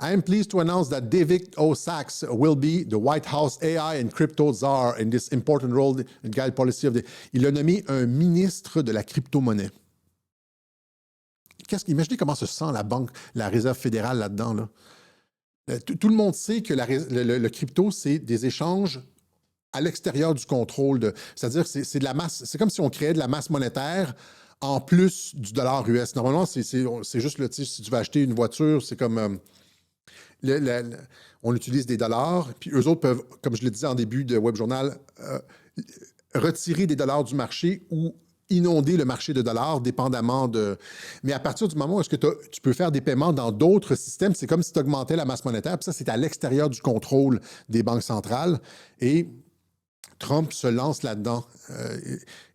I am pleased to announce that David O. Sachs will be the White House AI and crypto czar in this important role in guide policy of the... Il a nommé un ministre de la crypto-monnaie. Imaginez comment se sent la Réserve fédérale là-dedans. Là. Tout le monde sait que le crypto, c'est des échanges à l'extérieur du contrôle. C'est-à-dire que c'est de la masse. C'est comme si on créait de la masse monétaire en plus du dollar US. Normalement, c'est juste, si tu veux acheter une voiture, c'est comme... on utilise des dollars, puis eux autres peuvent, comme je le disais en début de Web Journal, retirer des dollars du marché ou inonder le marché de dollars dépendamment de... Mais à partir du moment où est-ce que tu peux faire des paiements dans d'autres systèmes, c'est comme si tu augmentais la masse monétaire, puis ça, c'est à l'extérieur du contrôle des banques centrales. Et Trump se lance là-dedans.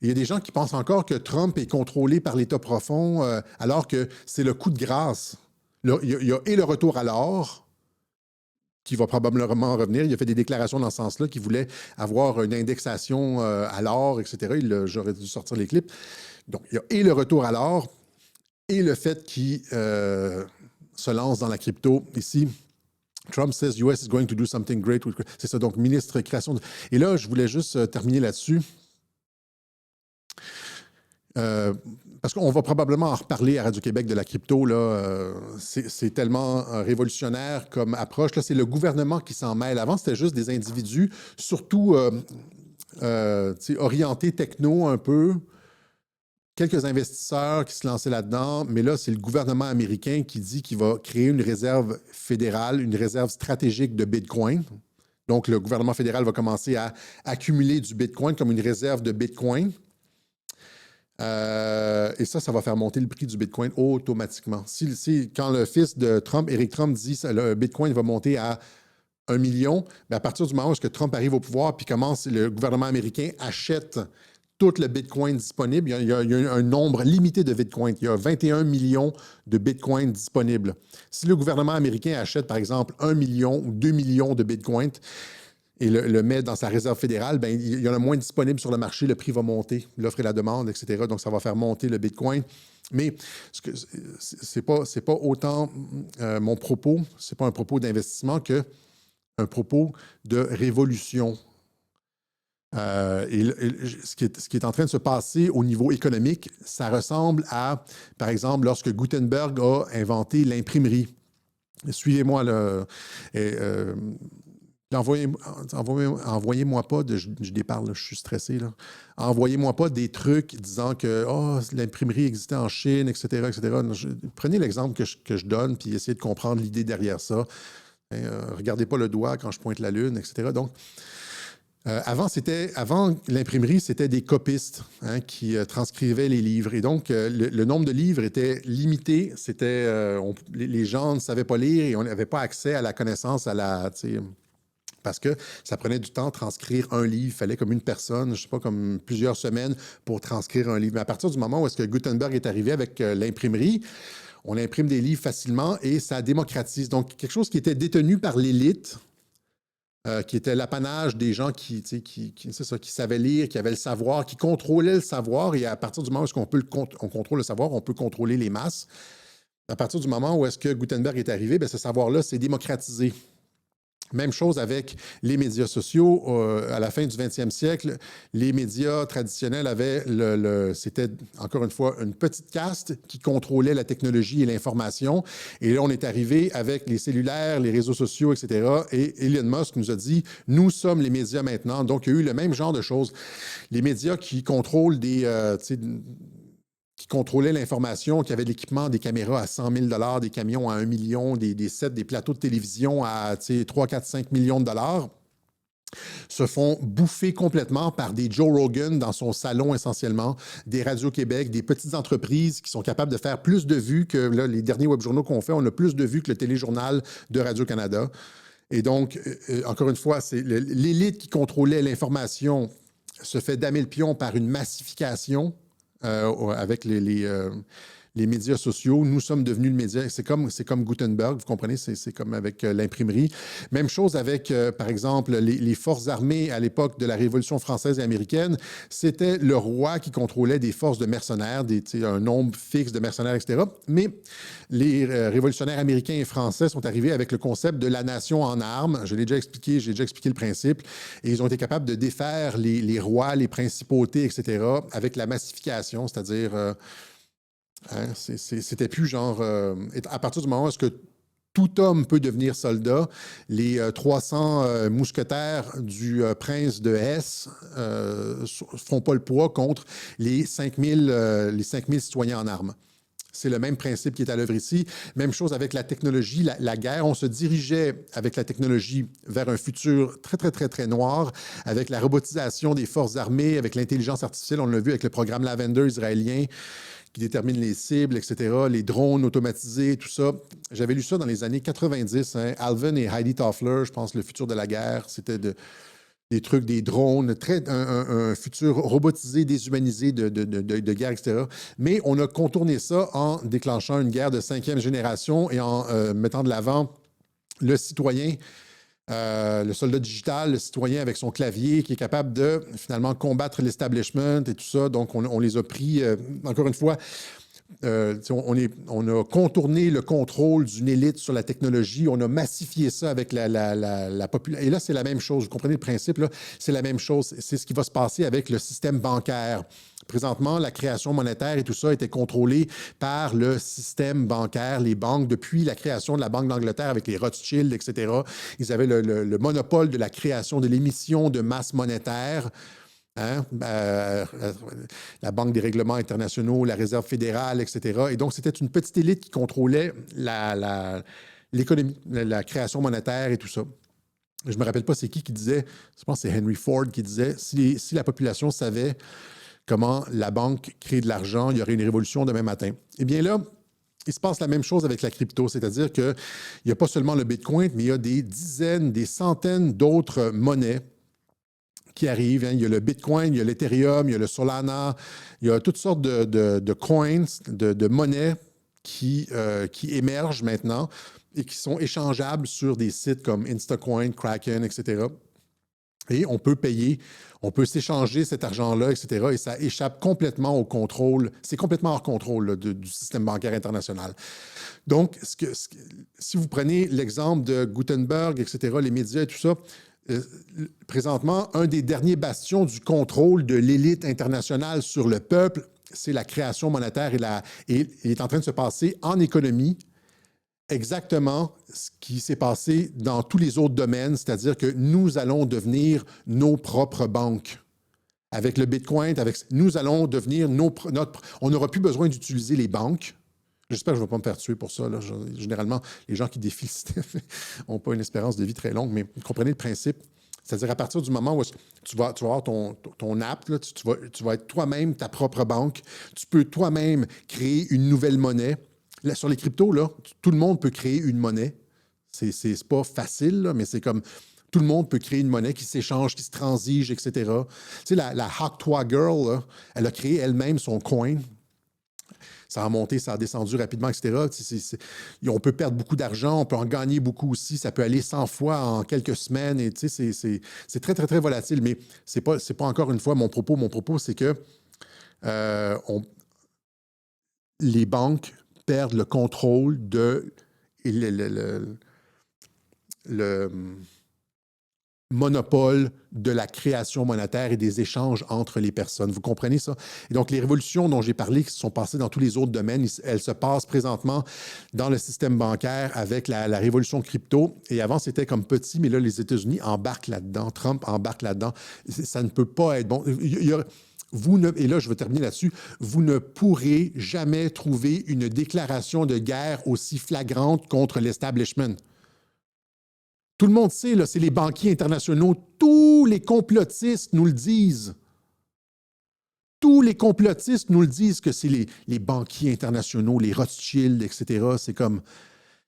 Il y a des gens qui pensent encore que Trump est contrôlé par l'État profond, alors que c'est le coup de grâce. Il y a et le retour à l'or, qui va probablement revenir. Il a fait des déclarations dans ce sens-là, qu'il voulait avoir une indexation à l'or, etc. J'aurais dû sortir les clips. Donc, il y a et le retour à l'or et le fait qu'il se lance dans la crypto. Ici, Trump says US is going to do something great. C'est ça, donc ministre création. Et là, je voulais juste terminer là-dessus. Parce qu'on va probablement en reparler à Radio-Québec de la crypto. Là, c'est tellement révolutionnaire comme approche. Là, c'est le gouvernement qui s'en mêle. Avant, c'était juste des individus, surtout orientés techno un peu. Quelques investisseurs qui se lançaient là-dedans. Mais là, c'est le gouvernement américain qui dit qu'il va créer une réserve fédérale, une réserve stratégique de Bitcoin. Donc, le gouvernement fédéral va commencer à accumuler du Bitcoin comme une réserve de Bitcoin. Et ça va faire monter le prix du Bitcoin automatiquement. Quand le fils de Trump, Eric Trump, dit que le Bitcoin va monter à 1 million, bien à partir du moment où Trump arrive au pouvoir puis le gouvernement américain achète tout le Bitcoin disponible, il y a un nombre limité de Bitcoin. Il y a 21 millions de Bitcoin disponibles. Si le gouvernement américain achète, par exemple, 1 million ou 2 millions de Bitcoin, et le met dans sa réserve fédérale, bien, il y en a moins disponible sur le marché, le prix va monter, l'offre et la demande, etc. Donc, ça va faire monter le Bitcoin. Mais c'est pas autant mon propos, c'est pas un propos d'investissement qu'un propos de révolution. Ce qui est en train de se passer au niveau économique, ça ressemble à, par exemple, lorsque Gutenberg a inventé l'imprimerie. Suivez-moi là. Envoyez-moi pas je déparle, je suis stressé. Là. Envoyez-moi pas des trucs disant que l'imprimerie existait en Chine, etc. Prenez l'exemple que je donne puis essayez de comprendre l'idée derrière ça. Regardez pas le doigt quand je pointe la lune, etc. Donc, avant l'imprimerie, c'était des copistes qui transcrivaient les livres. Et donc, le nombre de livres était limité. Les gens ne savaient pas lire et on n'avait pas accès à la connaissance, parce que ça prenait du temps de transcrire un livre. Il fallait comme une personne, je ne sais pas, comme plusieurs semaines pour transcrire un livre. Mais à partir du moment où est-ce que Gutenberg est arrivé avec l'imprimerie, on imprime des livres facilement et ça démocratise. Donc, quelque chose qui était détenu par l'élite, qui était l'apanage des gens qui savaient lire, qui avaient le savoir, qui contrôlaient le savoir. Et à partir du moment où on contrôle le savoir, on peut contrôler les masses. À partir du moment où est-ce que Gutenberg est arrivé, bien, ce savoir-là s'est démocratisé. Même chose avec les médias sociaux. À la fin du 20e siècle, les médias traditionnels avaient c'était encore une fois une petite caste qui contrôlait la technologie et l'information. Et là, on est arrivé avec les cellulaires, les réseaux sociaux, etc. Et Elon Musk nous a dit, nous sommes les médias maintenant. Donc, il y a eu le même genre de choses. Les médias qui contrôlent qui contrôlaient l'information, qui avaient de l'équipement, des caméras à 100 000 des camions à 1 million, des sets, des plateaux de télévision à 3, 4, 5 millions de dollars, se font bouffer complètement par des Joe Rogan dans son salon essentiellement, des Radio-Québec, des petites entreprises qui sont capables de faire plus de vues que les derniers webjournaux qu'on fait. On a plus de vues que le téléjournal de Radio-Canada. Et donc, encore une fois, c'est l'élite qui contrôlait l'information se fait damer le pion par une massification avec les les médias sociaux. Nous sommes devenus le média. C'est comme Gutenberg, vous comprenez, c'est comme avec l'imprimerie. Même chose avec, par exemple, les forces armées à l'époque de la Révolution française et américaine. C'était le roi qui contrôlait des forces de mercenaires, un nombre fixe de mercenaires, etc. Mais les révolutionnaires américains et français sont arrivés avec le concept de la nation en armes. J'ai déjà expliqué le principe. Et ils ont été capables de défaire les rois, les principautés, etc., avec la massification, c'est-à-dire... c'était plus genre... à partir du moment où est-ce que tout homme peut devenir soldat, les 300 mousquetaires du prince de Hesse ne font pas le poids contre les 5000 citoyens en armes. C'est le même principe qui est à l'œuvre ici. Même chose avec la technologie, la guerre. On se dirigeait avec la technologie vers un futur très, très, très, très noir, avec la robotisation des forces armées, avec l'intelligence artificielle. On l'a vu avec le programme Lavender israélien, qui détermine les cibles, etc., les drones automatisés, tout ça. J'avais lu ça dans les années 90. Alvin et Heidi Toffler, je pense, le futur de la guerre, c'était des trucs, des drones, un futur robotisé, déshumanisé de guerre, etc. Mais on a contourné ça en déclenchant une guerre de 5e génération et en mettant de l'avant le citoyen, le soldat digital, le citoyen avec son clavier qui est capable de finalement combattre l'establishment et tout ça. Donc, on les a pris, encore une fois, on a contourné le contrôle d'une élite sur la technologie, on a massifié ça avec la population. Et là, c'est la même chose, vous comprenez le principe, là? C'est la même chose. C'est ce qui va se passer avec le système bancaire. Présentement, la création monétaire et tout ça était contrôlé par le système bancaire, les banques, depuis la création de la Banque d'Angleterre avec les Rothschild, etc. Ils avaient le monopole de la création, de l'émission de masse monétaire. La Banque des règlements internationaux, la Réserve fédérale, etc. Et donc, c'était une petite élite qui contrôlait l'économie, la création monétaire et tout ça. Je ne me rappelle pas c'est qui disait, je pense que c'est Henry Ford qui disait, si la population savait comment la banque crée de l'argent, il y aurait une révolution demain matin. Eh bien là, il se passe la même chose avec la crypto, c'est-à-dire qu'il n'y a pas seulement le Bitcoin, mais il y a des dizaines, des centaines d'autres monnaies qui arrivent. Il y a le Bitcoin, il y a l'Ethereum, il y a le Solana, il y a toutes sortes de coins, de monnaies qui émergent maintenant et qui sont échangeables sur des sites comme Instacoin, Kraken, etc. Et on peut payer, on peut s'échanger cet argent-là, etc. Et ça échappe complètement au contrôle. C'est complètement hors contrôle là, du système bancaire international. Donc, si vous prenez l'exemple de Gutenberg, etc., les médias et tout ça, présentement, un des derniers bastions du contrôle de l'élite internationale sur le peuple, c'est la création monétaire et il est en train de se passer en économie exactement ce qui s'est passé dans tous les autres domaines, c'est-à-dire que nous allons devenir nos propres banques. Avec le Bitcoin, nous allons devenir on n'aura plus besoin d'utiliser les banques. J'espère que je ne vais pas me faire tuer pour ça. Là. Généralement, les gens qui défient le système n'ont pas une espérance de vie très longue, mais vous comprenez le principe. C'est-à-dire, à partir du moment où tu vas avoir ton app, là, tu vas être toi-même ta propre banque. Tu peux toi-même créer une nouvelle monnaie. Là, sur les cryptos, là, tout le monde peut créer une monnaie. C'est pas facile, là, mais c'est comme tout le monde peut créer une monnaie qui s'échange, qui se transige, etc. Tu sais, la Hawk Tuah Girl, là, elle a créé elle-même son coin. Ça a monté, ça a descendu rapidement, etc. On peut perdre beaucoup d'argent, on peut en gagner beaucoup aussi. Ça peut aller 100 fois en quelques semaines. Et c'est très, très, très volatile. Mais c'est pas encore une fois mon propos. Mon propos, c'est que les banques perdent le contrôle de le monopole de la création monétaire et des échanges entre les personnes. Vous comprenez ça? Et donc, les révolutions dont j'ai parlé, qui se sont passées dans tous les autres domaines, elles se passent présentement dans le système bancaire avec la révolution crypto. Et avant, c'était comme petit, mais là, les États-Unis embarquent là-dedans. Trump embarque là-dedans. Ça ne peut pas être bon. Et là, je vais terminer là-dessus, vous ne pourrez jamais trouver une déclaration de guerre aussi flagrante contre l'establishment. Tout le monde sait, là, c'est les banquiers internationaux, tous les complotistes nous le disent. Tous les complotistes nous le disent que c'est les banquiers internationaux, les Rothschild, etc. C'est comme...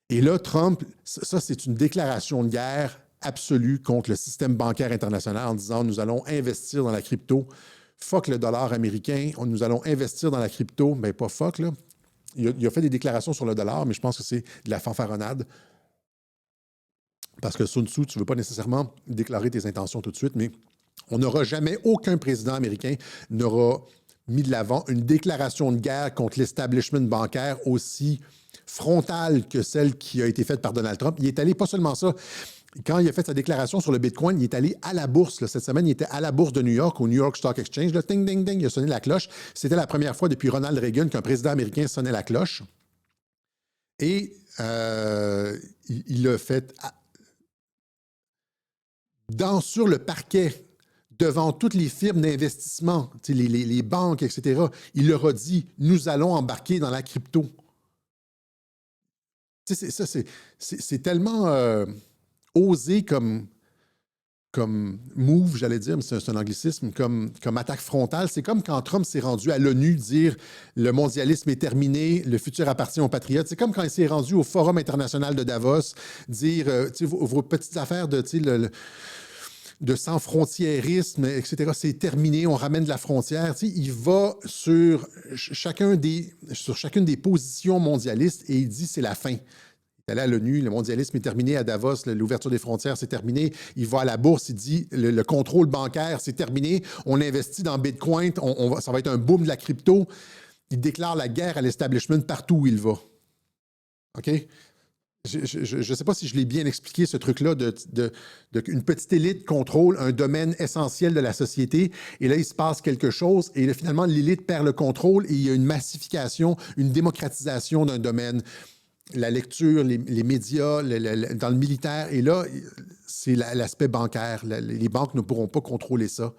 Et là, Trump, ça, c'est une déclaration de guerre absolue contre le système bancaire international en disant « Nous allons investir dans la crypto. Fuck le dollar américain. Nous allons investir dans la crypto. » Bien, pas fuck, là. il a fait des déclarations sur le dollar, mais je pense que c'est de la fanfaronnade. Parce que Sun Tzu, tu ne veux pas nécessairement déclarer tes intentions tout de suite, mais on n'aura jamais, aucun président américain n'aura mis de l'avant une déclaration de guerre contre l'establishment bancaire aussi frontale que celle qui a été faite par Donald Trump. Il est allé, pas seulement ça, quand il a fait sa déclaration sur le Bitcoin, il est allé à la bourse. Là, cette semaine, il était à la bourse de New York, au New York Stock Exchange. Là, ding, ding, ding, il a sonné la cloche. C'était la première fois depuis Ronald Reagan qu'un président américain sonnait la cloche. Et il a fait sur le parquet, devant toutes les firmes d'investissement, les banques, etc., il leur a dit « Nous allons embarquer dans la crypto ». C'est tellement osé comme move, j'allais dire, mais c'est un anglicisme, comme attaque frontale. C'est comme quand Trump s'est rendu à l'ONU dire « Le mondialisme est terminé, le futur appartient aux patriotes ». C'est comme quand il s'est rendu au Forum international de Davos, dire vos petites affaires de sans-frontiérisme, etc. C'est terminé, on ramène de la frontière. Il va sur chacune des positions mondialistes et il dit c'est la fin. Il est allé à l'ONU, le mondialisme est terminé. À Davos, l'ouverture des frontières, c'est terminé. Il va à la bourse, il dit le contrôle bancaire, c'est terminé. On investit dans Bitcoin, ça va être un boom de la crypto. Il déclare la guerre à l'establishment partout où il va. OK? Je ne sais pas si je l'ai bien expliqué, ce truc-là, une petite élite contrôle un domaine essentiel de la société, et là, il se passe quelque chose, et là, finalement, l'élite perd le contrôle, et il y a une massification, une démocratisation d'un domaine. La lecture, les médias, dans le militaire, et là, c'est l'aspect bancaire. Les banques ne pourront pas contrôler ça.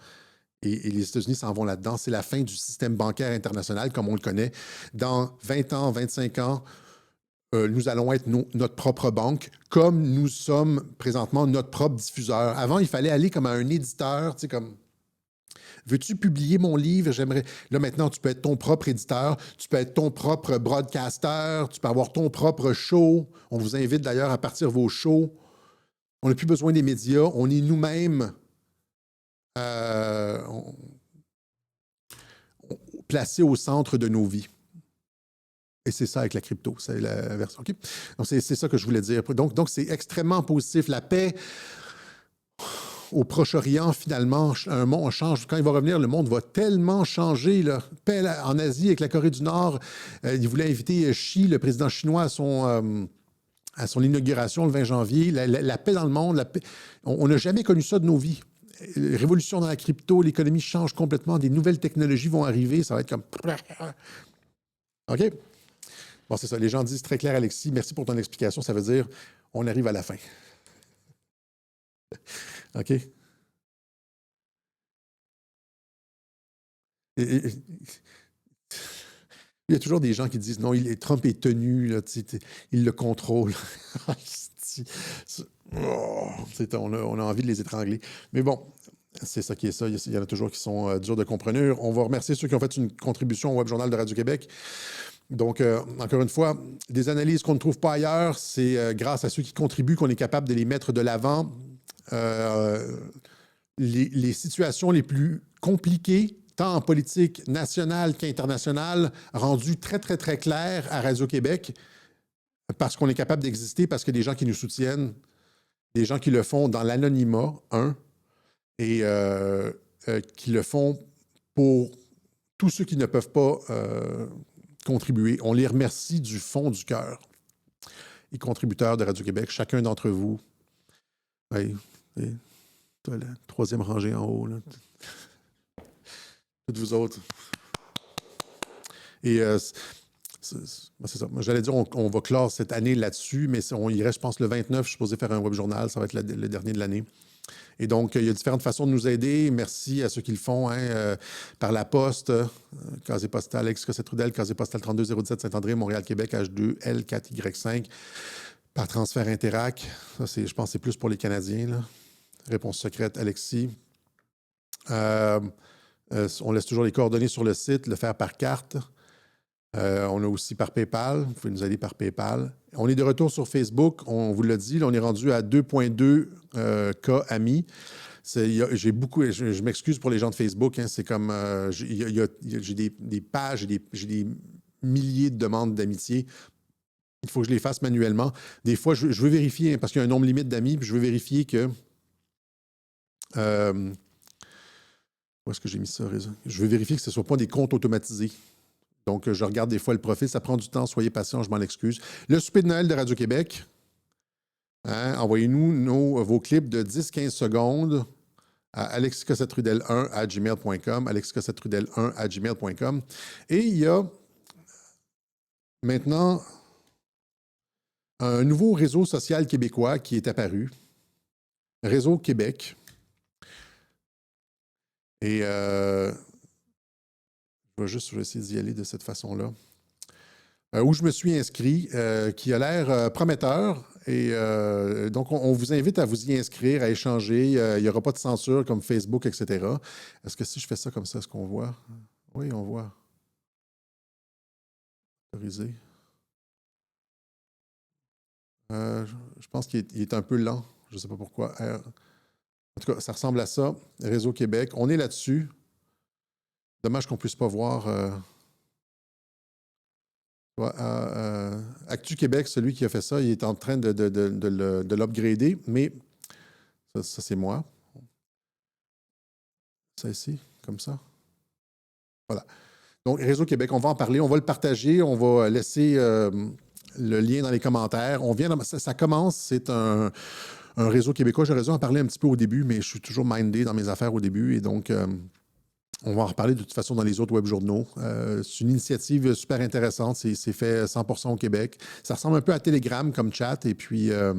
Et les États-Unis s'en vont là-dedans. C'est la fin du système bancaire international, comme on le connaît. Dans 20 ans, 25 ans, nous allons être notre propre banque, comme nous sommes présentement notre propre diffuseur. Avant, il fallait aller comme à un éditeur, tu sais, comme « Veux-tu publier mon livre? J'aimerais... » Là, maintenant, tu peux être ton propre éditeur, tu peux être ton propre broadcaster, tu peux avoir ton propre show. On vous invite d'ailleurs à partir vos shows. On n'a plus besoin des médias, on est nous-mêmes placés au centre de nos vies. Et c'est ça avec la crypto, c'est la version. Okay. Donc, c'est ça que je voulais dire. Donc, c'est extrêmement positif. La paix au Proche-Orient, finalement, on change. Quand il va revenir, le monde va tellement changer. Là. Paix en Asie avec la Corée du Nord. Il voulait inviter Xi, le président chinois, à son inauguration le 20 janvier. La paix dans le monde, on n'a jamais connu ça de nos vies. Révolution dans la crypto, l'économie change complètement. Des nouvelles technologies vont arriver. Ça va être comme... OK? Bon, c'est ça. Les gens disent très clair, Alexis, merci pour ton explication. Ça veut dire on arrive à la fin. OK? Il y a toujours des gens qui disent non, Trump est tenu, là, il le contrôle. On a envie de les étrangler. Mais bon, c'est ça qui est ça. Il y en a toujours qui sont durs de comprenure. On va remercier ceux qui ont fait une contribution au Web Journal de Radio-Québec. Donc, encore une fois, des analyses qu'on ne trouve pas ailleurs, c'est grâce à ceux qui contribuent qu'on est capable de les mettre de l'avant. Les situations les plus compliquées, tant en politique nationale qu'internationale, rendues très, très, très claires à Radio-Québec, parce qu'on est capable d'exister, parce qu'il y a des gens qui nous soutiennent, des gens qui le font dans l'anonymat, et qui le font pour tous ceux qui ne peuvent pas contribuer. On les remercie du fond du cœur. Les contributeurs de Radio-Québec, chacun d'entre vous. Oui, toi, la troisième rangée en haut. Là. Toutes vous autres. Et c'est ça. J'allais dire, on va clore cette année là-dessus, mais il reste, je pense, le 29, je suis supposé faire un web journal. Ça va être le dernier de l'année. Et donc, il y a différentes façons de nous aider. Merci à ceux qui le font par la poste, casier postal Aix-Cossette-Trudel, casier postal 3207 Saint-André, Montréal-Québec, H2L4Y5, par transfert Interac. Ça, je pense que c'est plus pour les Canadiens. Là. Réponse secrète, Alexis. On laisse toujours les coordonnées sur le site, le faire par carte. On a aussi par PayPal. Vous pouvez nous aider par PayPal. On est de retour sur Facebook. On vous l'a dit, là, on est rendu à 2,2 cas amis. Je m'excuse pour les gens de Facebook. Hein, c'est comme... j'ai des pages, j'ai des milliers de demandes d'amitié. Il faut que je les fasse manuellement. Des fois, je veux vérifier, parce qu'il y a un nombre limite d'amis, puis je veux vérifier que... où est-ce que j'ai mis ça, réseau? Je veux vérifier que ce ne soit pas des comptes automatisés. Donc, je regarde des fois le profil. Ça prend du temps. Soyez patient, je m'en excuse. Le souper de Noël de Radio-Québec. Hein, envoyez-nous vos clips de 10-15 secondes à alexiscossettrudel1@gmail.com, alexiscossettrudel1@gmail.com. Et il y a maintenant un nouveau réseau social québécois qui est apparu, Réseau Québec. Et je vais essayer d'y aller de cette façon-là. Où je me suis inscrit, qui a l'air prometteur. Et donc, on vous invite à vous y inscrire, à échanger. Il n'y aura pas de censure comme Facebook, etc. Est-ce que si je fais ça comme ça, est-ce qu'on voit? Oui, on voit. Autorisé. Je pense qu'il est un peu lent. Je ne sais pas pourquoi. En tout cas, ça ressemble à ça. Réseau Québec. On est là-dessus. Dommage qu'on ne puisse pas voir... Actu Québec, celui qui a fait ça, il est en train de l'upgrader, mais ça c'est moi. Ça ici, comme ça. Voilà. Donc, Réseau Québec, on va en parler, on va le partager, on va laisser le lien dans les commentaires. Ça commence, c'est un réseau québécois. J'ai raison d'en parler un petit peu au début, mais je suis toujours mindé dans mes affaires au début, et donc... on va en reparler de toute façon dans les autres web-journaux. C'est une initiative super intéressante. C'est fait 100% au Québec. Ça ressemble un peu à Telegram comme chat. Et puis, il y a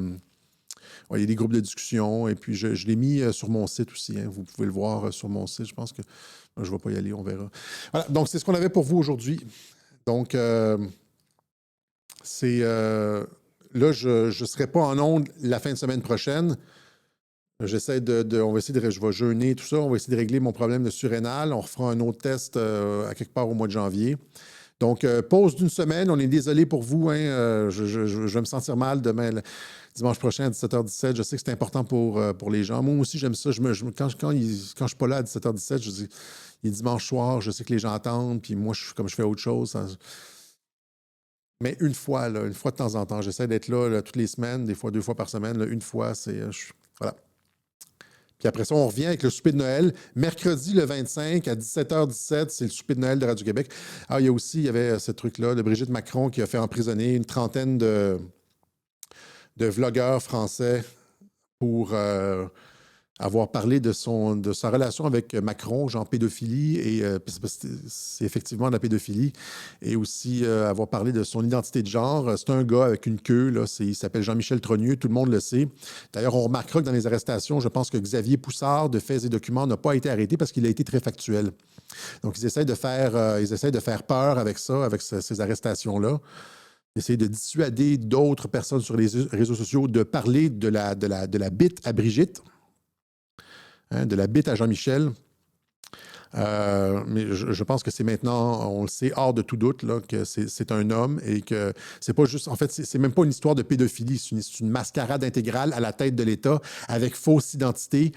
des groupes de discussion. Et puis, je l'ai mis sur mon site aussi. Hein. Vous pouvez le voir sur mon site. Je pense que je ne vais pas y aller. On verra. Voilà. Donc, c'est ce qu'on avait pour vous aujourd'hui. Donc, là, je ne serai pas en ondes la fin de semaine prochaine. On va essayer je vais jeûner, tout ça. On va essayer de régler mon problème de surrénal. On refera un autre test à quelque part au mois de janvier. Donc, pause d'une semaine. On est désolé pour vous. Hein, je vais me sentir mal demain, dimanche prochain à 17h17. Je sais que c'est important pour les gens. Moi aussi, j'aime ça. Quand je ne suis pas là à 17h17, je dis, il est dimanche soir, je sais que les gens attendent. Puis moi, comme je fais autre chose. Mais une fois de temps en temps, j'essaie d'être là, toutes les semaines, des fois 2 fois par semaine. Là, une fois, voilà. Puis après ça, on revient avec le souper de Noël. Mercredi, le 25, à 17h17, c'est le souper de Noël de Radio-Québec. Ah, il y avait ce truc-là de Brigitte Macron qui a fait emprisonner une trentaine de vlogueurs français pour avoir parlé de sa relation avec Macron, genre pédophilie, et c'est effectivement de la pédophilie, et aussi avoir parlé de son identité de genre. C'est un gars avec une queue, là, il s'appelle Jean-Michel Trogneux, tout le monde le sait. D'ailleurs, on remarquera que dans les arrestations, je pense que Xavier Poussard, de Faits et Documents, n'a pas été arrêté parce qu'il a été très factuel. Donc, ils essaient de faire peur avec ça, avec ces arrestations-là. Essayer de dissuader d'autres personnes sur les réseaux sociaux de parler de la bite à Brigitte. Hein, de la bite à Jean-Michel. Mais je pense que c'est maintenant, on le sait, hors de tout doute, là, que c'est un homme et que c'est pas juste... En fait, c'est même pas une histoire de pédophilie, c'est une mascarade intégrale à la tête de l'État avec fausse identité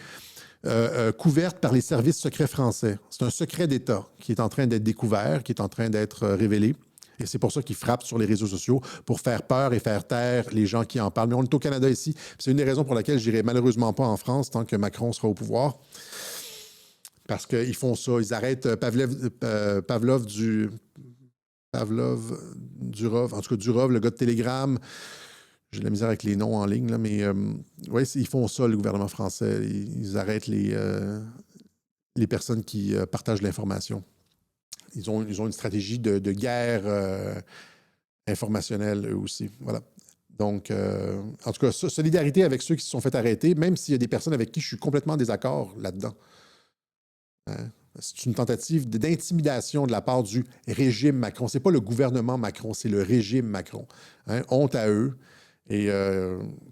couverte par les services secrets français. C'est un secret d'État qui est en train d'être découvert, qui est en train d'être révélé. Et c'est pour ça qu'ils frappent sur les réseaux sociaux, pour faire peur et faire taire les gens qui en parlent. Mais on est au Canada ici. C'est une des raisons pour laquelle je n'irai malheureusement pas en France tant que Macron sera au pouvoir. Parce qu'ils font ça. Ils arrêtent Pavlov, Durov, en tout cas Durov, le gars de Telegram. J'ai de la misère avec les noms en ligne, là, mais oui, ils font ça, le gouvernement français. Ils arrêtent les personnes qui partagent l'information. Ils ont une stratégie de guerre informationnelle, eux aussi. Voilà. Donc, en tout cas, solidarité avec ceux qui se sont fait arrêter, même s'il y a des personnes avec qui je suis complètement en désaccord là-dedans. Hein? C'est une tentative d'intimidation de la part du régime Macron. Ce n'est pas le gouvernement Macron, c'est le régime Macron. Hein? Honte à eux. Et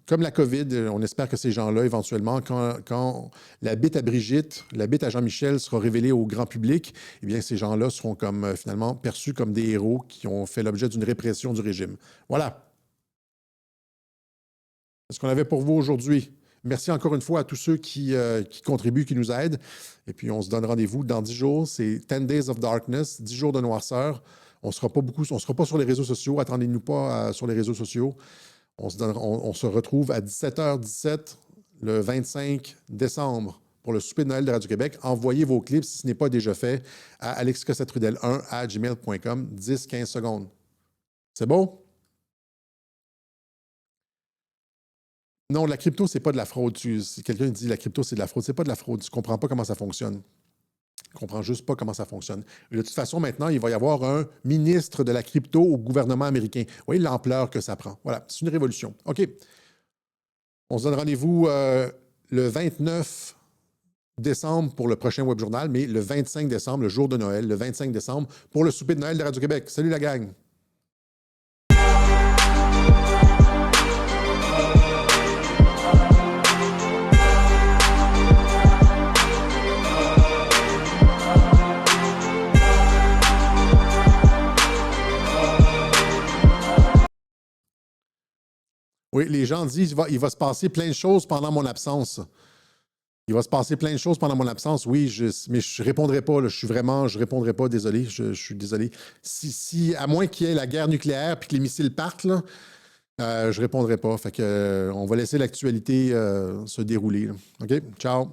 comme la COVID, on espère que ces gens-là, éventuellement, quand la bite à Brigitte, la bite à Jean-Michel sera révélée au grand public, eh bien, ces gens-là seront finalement perçus comme des héros qui ont fait l'objet d'une répression du régime. Voilà. C'est ce qu'on avait pour vous aujourd'hui. Merci encore une fois à tous ceux qui contribuent, qui nous aident. Et puis, on se donne rendez-vous dans 10 jours. C'est 10 Days of Darkness, 10 jours de noirceur. On ne sera pas sur les réseaux sociaux. Attendez-nous pas sur les réseaux sociaux. On se retrouve à 17h17 le 25 décembre pour le souper de Noël de Radio-Québec. Envoyez vos clips, si ce n'est pas déjà fait, à alexcossetrudel1@gmail.com, 10-15 secondes. C'est beau? Non, la crypto, c'est pas de la fraude. Si quelqu'un dit la crypto, c'est de la fraude, c'est pas de la fraude. Tu ne comprends pas comment ça fonctionne. Je ne comprends juste pas comment ça fonctionne. Et de toute façon, maintenant, il va y avoir un ministre de la crypto au gouvernement américain. Vous voyez l'ampleur que ça prend. Voilà, c'est une révolution. OK. On se donne rendez-vous le 29 décembre pour le prochain Web Journal, mais le 25 décembre, le jour de Noël, le 25 décembre, pour le souper de Noël de Radio-Québec. Salut la gang! Oui, les gens disent qu'il va se passer plein de choses pendant mon absence. Il va se passer plein de choses pendant mon absence, oui, mais je ne répondrai pas. Là, je répondrai pas, désolé, je suis désolé. À moins qu'il y ait la guerre nucléaire et que les missiles partent, là, je ne répondrai pas. Fait que, on va laisser l'actualité se dérouler. Là. OK? Ciao!